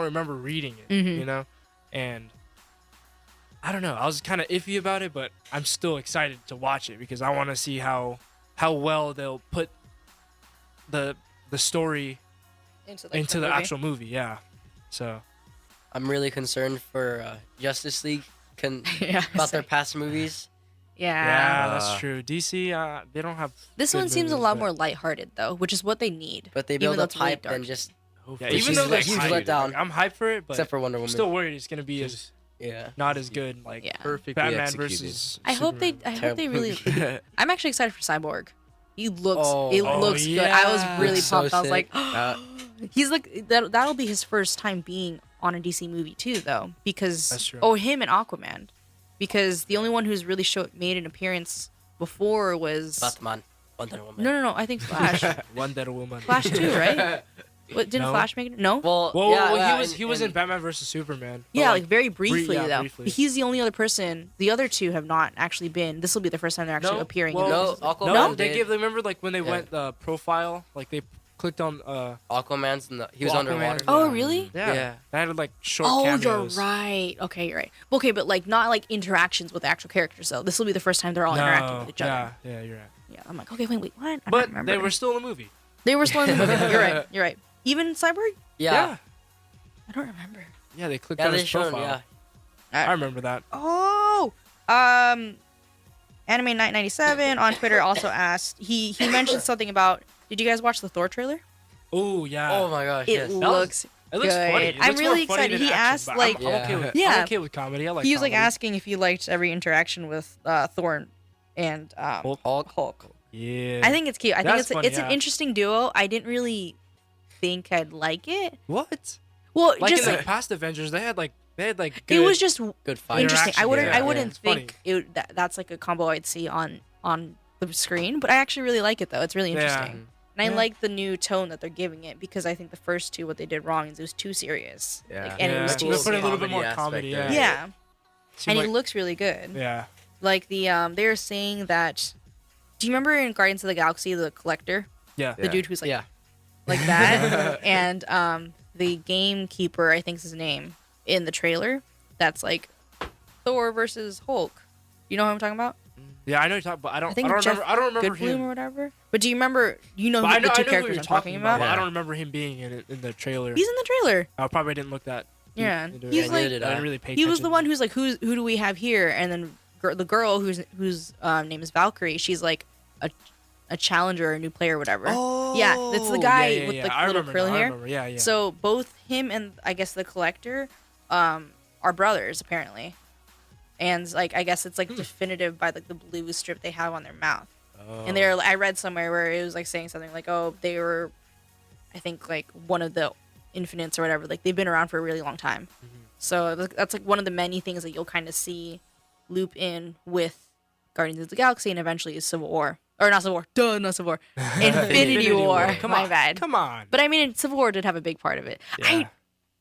remember reading it, Mhm. you know, and I don't know. I was kind of iffy about it, but I'm still excited to watch it because I want to see how well they'll put the story into the movie? actual movie. Yeah, so. I'm really concerned for Justice League Yeah, about their past movies. Yeah, that's true. DC, they don't have. This good one seems a movies, lot but- more lighthearted though, which is what they need. But they Even build though up it's really hype dark. and just Yeah, Which even is though a they huge hype, letdown. like, I'm hyped for it, but except for Wonder I'm Woman. still worried it's gonna be as Yeah. not as good. Like Yeah. Perfectly Batman executed. versus. I hope they Terrible really. Superman. I'm actually excited for Cyborg. He looks. Oh. it Oh, looks good. I was yeah. really Looks so pumped. I was like, sick. he's like that'll be his first time being on a DC movie too, though, because That's true. him and Aquaman, because the only one who's really made an appearance before was Batman. Wonder Woman. no. I think Flash. Wonder Woman. Flash 2, right? What didn't No. Flash make it? No. Well, Well, yeah, yeah, he was and- in Batman versus Superman. but, Yeah, like very briefly yeah, though. briefly. But he's the only other person. The other two have not actually been. This will be the first time they're actually No, appearing. well, in No, the Aquaman No, they did. gave. Remember, like when they Yeah. went profile, like they clicked on. Aquaman's in the, he was Aquaman. underwater. Oh, really? Yeah, Yeah. they had like short Oh, cameos. you're right. Okay, you're right. Okay, but like not like interactions with the actual characters though. This will be the first time they're all interacting with each other. Yeah, you're right. Yeah, I'm like, okay, wait, what? I don't But remember. they were still in the movie. They were still in the movie. You're right. Even Cyborg? Yeah. I don't remember. Yeah, they clicked Yeah, on they his showed him, profile. yeah. I remember that. Oh, Anime Night 97 on Twitter also asked. He mentioned something about Did you guys watch the Thor trailer? Oh yeah. Oh my gosh, It yes. looks It looks good. funny. It I'm looks really more funny excited. than He action, asked, but like, I'm okay with, Yeah. I'm okay with comedy. I like. he was like comedy. asking if you liked every interaction with Thor and Hulk. Yeah. I think it's cute. I think That's funny, it's an yeah. interesting duo. I didn't really think I'd like it. What? Well, Like just in like, the past Avengers, they had like it good, was just Good fight. interesting. I interaction, wouldn't yeah. I wouldn't It's funny. think that's like a combo I'd see on the screen, but I actually really like it though. It's really interesting. And I Yeah. like the new tone that they're giving it because I think the first two, what they did wrong is it was too serious. Yeah. And Yeah. it was They too put a serious. little bit more Comedy comedy. aspect Yeah. there. Yeah. Seemed And it like- looks really good. Yeah. Like they were saying that. Do you remember in Guardians of the Galaxy the Collector, Yeah. the dude who's like Yeah. like that, and the gamekeeper, I think is his name in the trailer. That's like Thor versus Hulk. You know what I'm talking about? Yeah, I know you're talking, but I don't think remember. Jeff I don't remember Goldblum or him. whatever. But do you remember? You know But who I know, the I two know who characters you're I'm talking about? but I Yeah. don't remember him being in it in the trailer. He's in the trailer. I probably didn't look that. deep Yeah, into it. he's Yeah, like neither did I I. didn't really pay he was the attention. one who's like, who do we have here? And then the girl whose name is Valkyrie. She's like a challenger, a new player, or whatever. Yeah, that's the guy with I the little remember curly now, I hair. remember. Yeah, yeah. So both him and I guess the Collector are brothers apparently, and like I guess it's like definitive by like the blue strip they have on their mouth. And I read somewhere where it was like saying something like, oh, they were, I think like one of the Infinites or whatever. Like they've been around for a really long time. So that's like one of the many things that you'll kind of see loop in with Guardians of the Galaxy and eventually Civil War. Or not Civil War. Duh, not Civil War. Infinity War. Come My on, bad. Come on. But I mean, Civil War did have a big part of it. Yeah.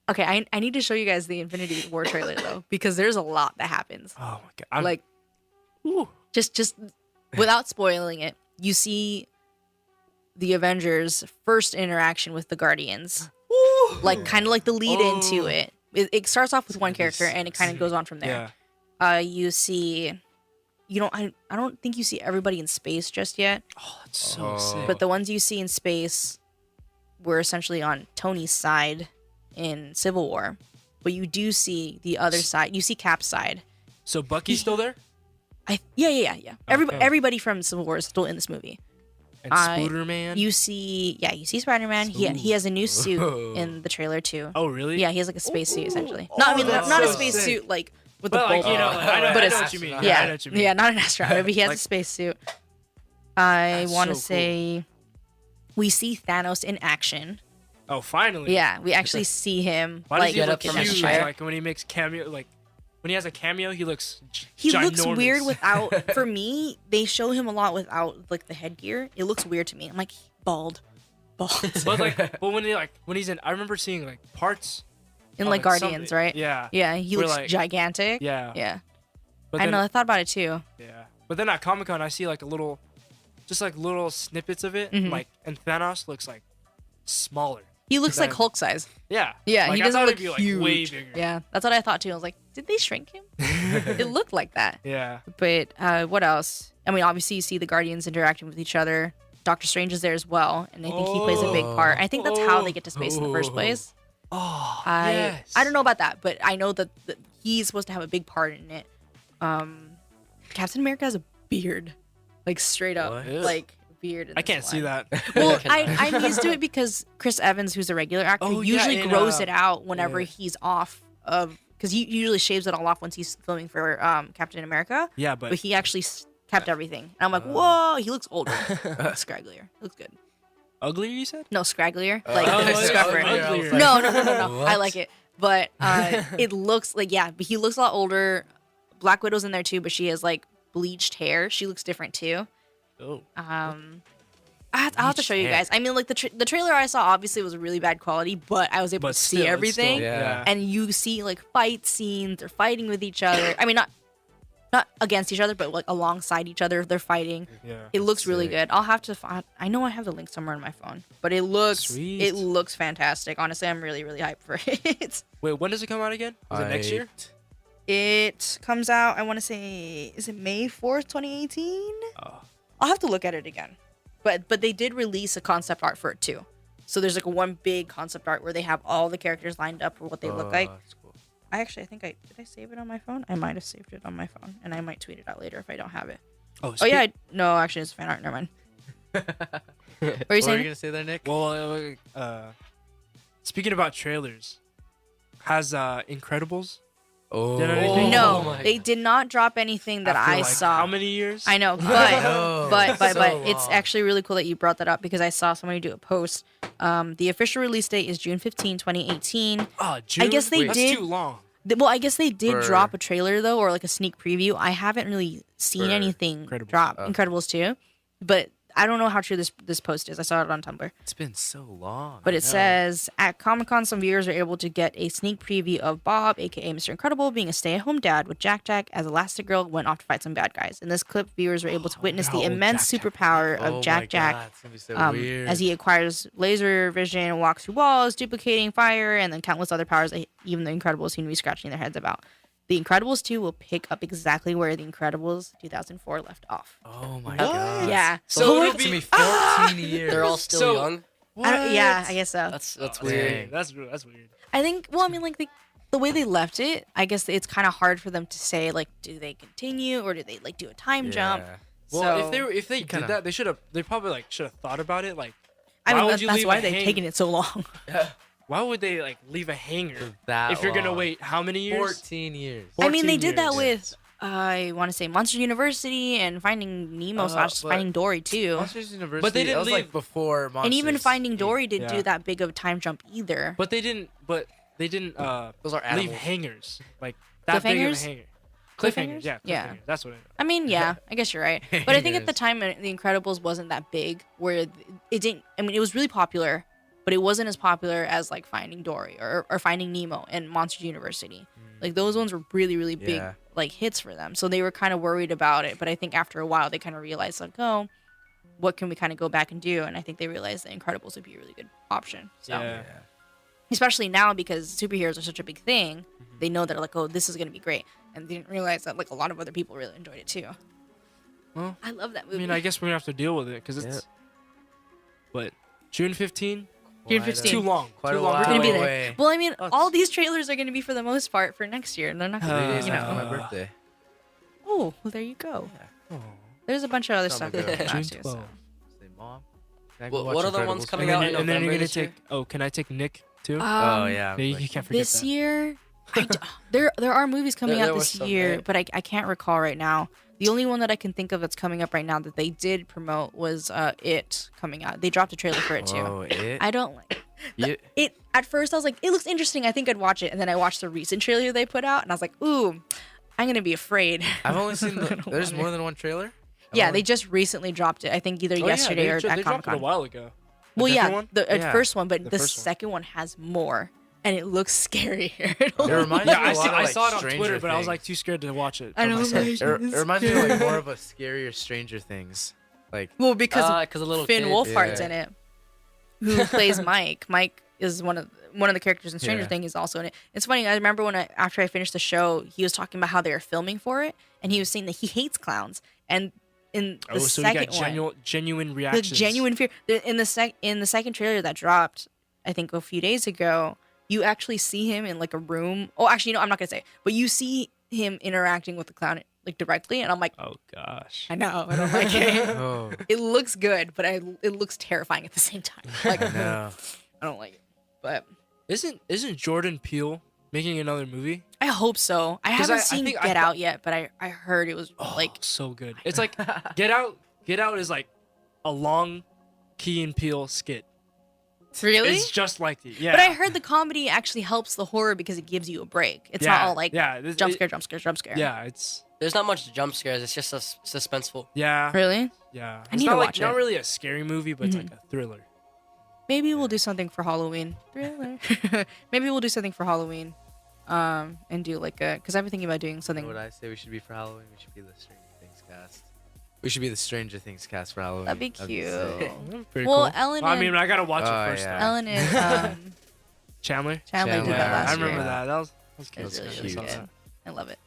I need to show you guys the Infinity War trailer though, because there's a lot that happens. Oh my god. I'm, Like, ooh. just without spoiling it, you see the Avengers' first interaction with the Guardians, like kind of like the lead into it. It starts off with one character and it kind of goes on from there. Yeah. You see, I don't think you see everybody in space just yet, Oh, that's so Oh. sick. but the ones you see in space were essentially on Tony's side in Civil War. But you do see the other side. You see Cap's side. So Bucky's still there? Yeah. Okay. Everybody from Civil War is still in this movie. And Spooder Man? You see Spider-Man. He has a new suit in the trailer too. Oh, really? Yeah, he has like a space suit essentially. No, I mean that's not a so space sick. suit like with But the like, bolt. you know, like, I know, But I it's- know what you mean. I know yeah, what you mean. yeah, not an astronaut, but he has Like- a space suit. I That's want to so cool. say we see Thanos in action. Oh, finally. Yeah, we actually see him Why like does he get look up from in his huge? that chair. Like when he makes cameo, like when he has a cameo, he looks He looks ginormous. weird without. For me, they show him a lot without like the headgear. It looks weird to me. I'm like bald. But like, but when he's in, I remember seeing like parts In of, like Guardians, something- right? Yeah. Yeah, he Where, looks like- gigantic. Yeah. Yeah. But I then, know. I thought about it too. Yeah. But then at Comic Con, I see like just like little snippets of it, Mhm. like, and Thanos looks like smaller. He looks like Then- Hulk size. Yeah. Yeah, Like, he I doesn't thought look it'd be, like, huge. way bigger. Yeah, that's what I thought too. I was like, did they shrink him? It looked like that. Yeah. But what else? I mean, obviously you see the Guardians interacting with each other. Doctor Strange is there as well, and I think he plays a big part. I think that's how they get to space in the first place. Oh. I don't know about that, but I know that he's supposed to have a big part in it. Captain America has a beard, like straight up, What? like beard. in I this can't see one. that. Well, I'm used to it because Chris Evans, who's a regular actor, Oh, yeah, usually in, grows it out whenever yeah. he's off of, because he usually shaves it all off once he's filming for Captain America. Yeah, But but he actually kept everything, and I'm like, whoa, he looks older, scragglier. Looks good. uglier, you said? No, scragglier, like Oh, scruffer. yeah, uglier. No. I What? like it, but it looks like but he looks a lot older. Black Widow's in there too, but she has like bleached hair. She looks different too. Oh. I'll have to show you hair. guys. I mean, like the trailer I saw obviously was really bad quality, but I was able But to see still, it's everything. still- Yeah. And you see like fight scenes. They're fighting with each other. I mean, not against each other, but like alongside each other. They're fighting. Yeah. It looks really Sick. good. I'll have to find. I know I have the link somewhere on my phone, but it looks Sweet. fantastic. Honestly, I'm really hyped for it. Wait, when does it come out again? Is it next year? It comes out. I want to say, is it May 4th, 2018? Oh. I'll have to look at it again. But they did release a concept art for it too. So there's like one big concept art where they have all the characters lined up for what they look like. That's cool. I think did I save it on my phone? I might have saved it on my phone, and I might tweet it out later if I don't have it. Oh, Oh yeah, no, actually it's fan art. Never mind. What are you What were you saying? gonna say there, Nick? Well, speaking about trailers, has Incredibles Oh, did anything? No, my they did not drop anything that after, I like, saw. How many years? I know, but No, but so it's long. actually really cool that you brought that up because I saw somebody do a post. The official release date is June 15, 2018. Oh, June? guess they That's did- too long. Well, I guess they did For- drop a trailer though, or like a sneak preview. I haven't really seen For anything Incredibles. drop. Oh. Incredibles 2, but I don't know how true this post is. I saw it on Tumblr. It's been so long. But I it know. says at Comic Con, some viewers are able to get a sneak preview of Bob, aka Mr. Incredible, being a stay-at-home dad with Jack Jack as Elastigirl went off to fight some bad guys. In this clip, viewers were able to witness the no, immense Jack Jack. superpower Oh of Jack my Jack God, it's gonna be so weird. as he acquires laser vision, walks through walls, duplicating fire, and then countless other powers that even the Incredibles seem to be scratching their heads about. The Incredibles 2 will pick up exactly where the Incredibles 2004 left off. Oh my What? God. Yeah. So Who it'll would- It's gonna be 14 years. They're all still So- young. yeah, I guess so. That's Oh, weird. dang, That's weird. I think, well, I mean, like, the way they left it, I guess it's kind of hard for them to say, like, do they continue or do they, like, do a time jump? Yeah. Well, So- if they kinda- did that, they probably should have thought about it. Like, I why mean, would that's, you that's leave why a they've hang- taken it so long. why would they like leave a hanger That if you're gonna long. wait how many years? 14 years. I mean, they 14 did that years. with, I want to say, Monster University and Finding Nemo slash but- Finding Dory, too. Monsters University. But they that didn't was like leave- before Monsters. And even Finding Dory didn't Yeah. do that big of a time jump either. But they didn't. Those are leave animals. hangers like that big of a Cliffhangers? hanger. Cliffhangers? Yeah. Yeah. Cliffhangers. That's what. I mean, yeah, I guess you're right. But I think at the Hangers. time, The Incredibles wasn't that big, where it didn't, I mean, it was really popular, but it wasn't as popular as, like, Finding Dory or Finding Nemo and Monsters University. Like, those ones were really, really big, Yeah. like, hits for them. So they were kind of worried about it. But I think after a while, they kind of realized, like, oh, what can we kind of go back and do? And I think they realized that Incredibles would be a really good option. So, Yeah. especially now because superheroes are such a big thing, they know that, like, oh, this is going to be great. And they didn't realize that, like, a lot of other people really enjoyed it, too. Well, I love that I movie. mean, I guess we're gonna have to deal with it because it's. Yep. But June 15, June Quite a- 15. too long. Quite too a long. while We're gonna be there. away. Well, I mean, Oh, all these trailers are going to be for the most part for next year, and they're not going 3 to, days you after know. my birthday. Oh, well, there you go. Oh. There's a bunch of other Not stuff my that girl. come out June too. So. 12. Say, Mom. can I go What watch other ones Incredibles?" coming And out then, in and then you're November gonna this year? take. Oh, can I take Nick too? Oh yeah. Yeah, you like- can't forget This that. year, there are movies coming There out was this some, year, right? but I can't recall right now. The only one that I can think of that's coming up right now that they did promote was It coming out. They dropped a trailer for it too. Oh, it. I don't like You- it. At first, I was like, it looks interesting. I think I'd watch it, and then I watched the recent trailer they put out, and I was like, ooh, I'm gonna be afraid. I've only seen. I don't There's want more than one trailer. Yeah, I've they only- just recently dropped it. I think either Oh, yesterday yeah, or they at dropped Comic it a Con. while ago. Well, different yeah, one? the Yeah. first one, but The the first one. second one has more, and it looks scarier. It reminds Yeah, me I, a lot of, I like, saw it on Stranger Twitter, but I was like Things. too scared to watch it. I by know, myself. right? It reminds me of like more of a scarier Stranger Things. Like Well, because Because a little Finn kid. Wolfhard's Yeah. in it, who plays Mike. Mike is one of the characters in Stranger Yeah. Things. Is also in it. It's funny. I remember after I finished the show, he was talking about how they were filming for it, and he was saying that he hates clowns. And in the Oh, so we second got one, genuine the reactions. genuine fear in the second trailer that dropped, I think a few days ago, you actually see him in like a room. Oh, actually, no, I'm not gonna say it, but you see him interacting with the clown like directly, and I'm like, Oh gosh. I know, I don't like it. oh It looks good, but it looks terrifying at the same time. Like, no. I don't like it. But Isn't Jordan Peele making another movie? I hope so. I 'Cause haven't I seen think I Get thought- Out yet, but I heard it was like So good. It's like Get Out. Get Out is like a long Key and Peele skit. really. It's just like it. Yeah. But I heard the comedy actually helps the horror because it gives you a break. It's not all like jump scare, jump scare, jump scare. Yeah, it's There's not much jump scares. It's just suspenseful. yeah. Really? Yeah. I It's need not to like watch not it. really a scary movie, but it's like a thriller. Maybe we'll do something for Halloween. Thriller. Maybe we'll do something for Halloween. And do like a because I've been thinking about doing You know something. what I say we should be for Halloween? We should be the Stranger Things cast. We should be the Stranger Things cast for Halloween. That'd be cute. Pretty Well, cool. Ellen I and- mean, I gotta watch Oh, it first. yeah. Though. Ellen and Chandler. Chandler did Chandler. that last I year. remember year. that. That was It was cute. really, That's really cute. good. I love it.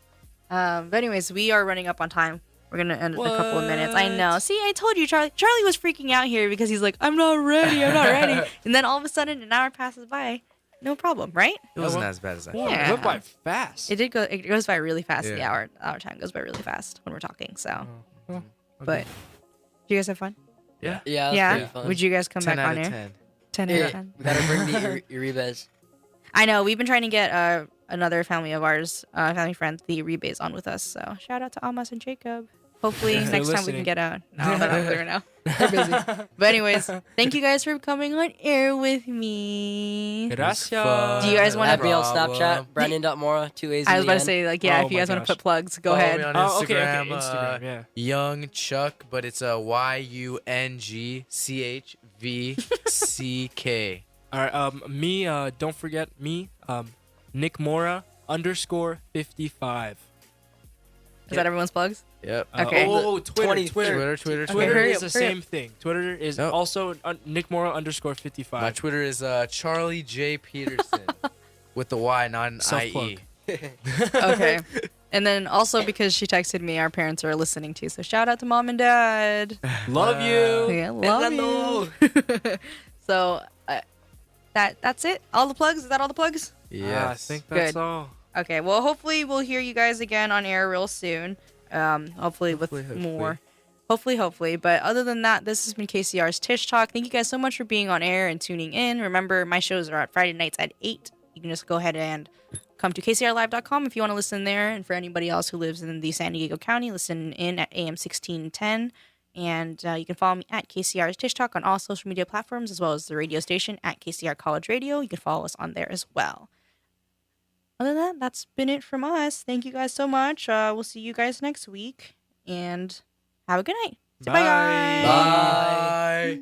But anyways, we are running up on time. We're gonna end in a couple of minutes. I know. What? See, I told you, Charlie. Charlie was freaking out here because he's like, "I'm not ready. I'm not ready." And then all of a sudden, an hour passes by. No problem, right? It wasn't well- as bad as I Whoa, thought. it Yeah. went by fast. It did go. It goes by really fast. The Yeah. hour time goes by really fast when we're talking. So, Oh, but do you guys have fun? Yeah. Yeah, that's Yeah. pretty fun. Would you guys come 10 back out on of air? 10. 10 out of Yeah, 10. we gotta bring the Uribes. I know. We've been trying to get another family of ours, family friend, the Rebase, on with us. So shout out to Almas and Jacob. Hopefully If they're next time we listening. can get out. No, they're not there now. They're busy. But anyways, thank you guys for coming on air with me. Gracias. fun. Do you guys wanna- Add me on Problem. Snapchat, Brandon.mora, 2 A's I was in the about to end. say, like, yeah, Oh if you my guys want to gosh. put plugs, go Follow ahead. me on Oh, okay, Instagram. Instagram, yeah. Young Chuck, but it's a YUNGCHVCK. All right. Me. Don't forget me. Nick Mora _55. Is that everyone's plugs? Yep. Okay. Twitter. Twitter. Twitter hurry is up, the hurry up. same thing. Twitter is Oh. also Nick Mora _55. My Twitter is Charlie J Peterson with the Y, not an Self-plug. IE. Okay. And then also because she texted me, our parents are listening too. So shout out to mom and dad. Love you. Yeah, love you. So that's it. All the plugs. Is that all the plugs? Yes. I think that's Good. all. Okay. Well, hopefully we'll hear you guys again on air real soon. Hopefully with more. Hopefully. But other than that, this has been KCR's Tish Talk. Thank you guys so much for being on air and tuning in. Remember, my shows are at Friday nights at 8. You can just go ahead and come to kcrlive.com if you want to listen there. And for anybody else who lives in the San Diego County, listen in at AM 1610. And you can follow me at KCR's Tish Talk on all social media platforms, as well as the radio station at KCR College Radio. You can follow us on there as well. Other than that, that's been it from us. Thank you guys so much. We'll see you guys next week. And have a good night. Say bye, guys. Bye.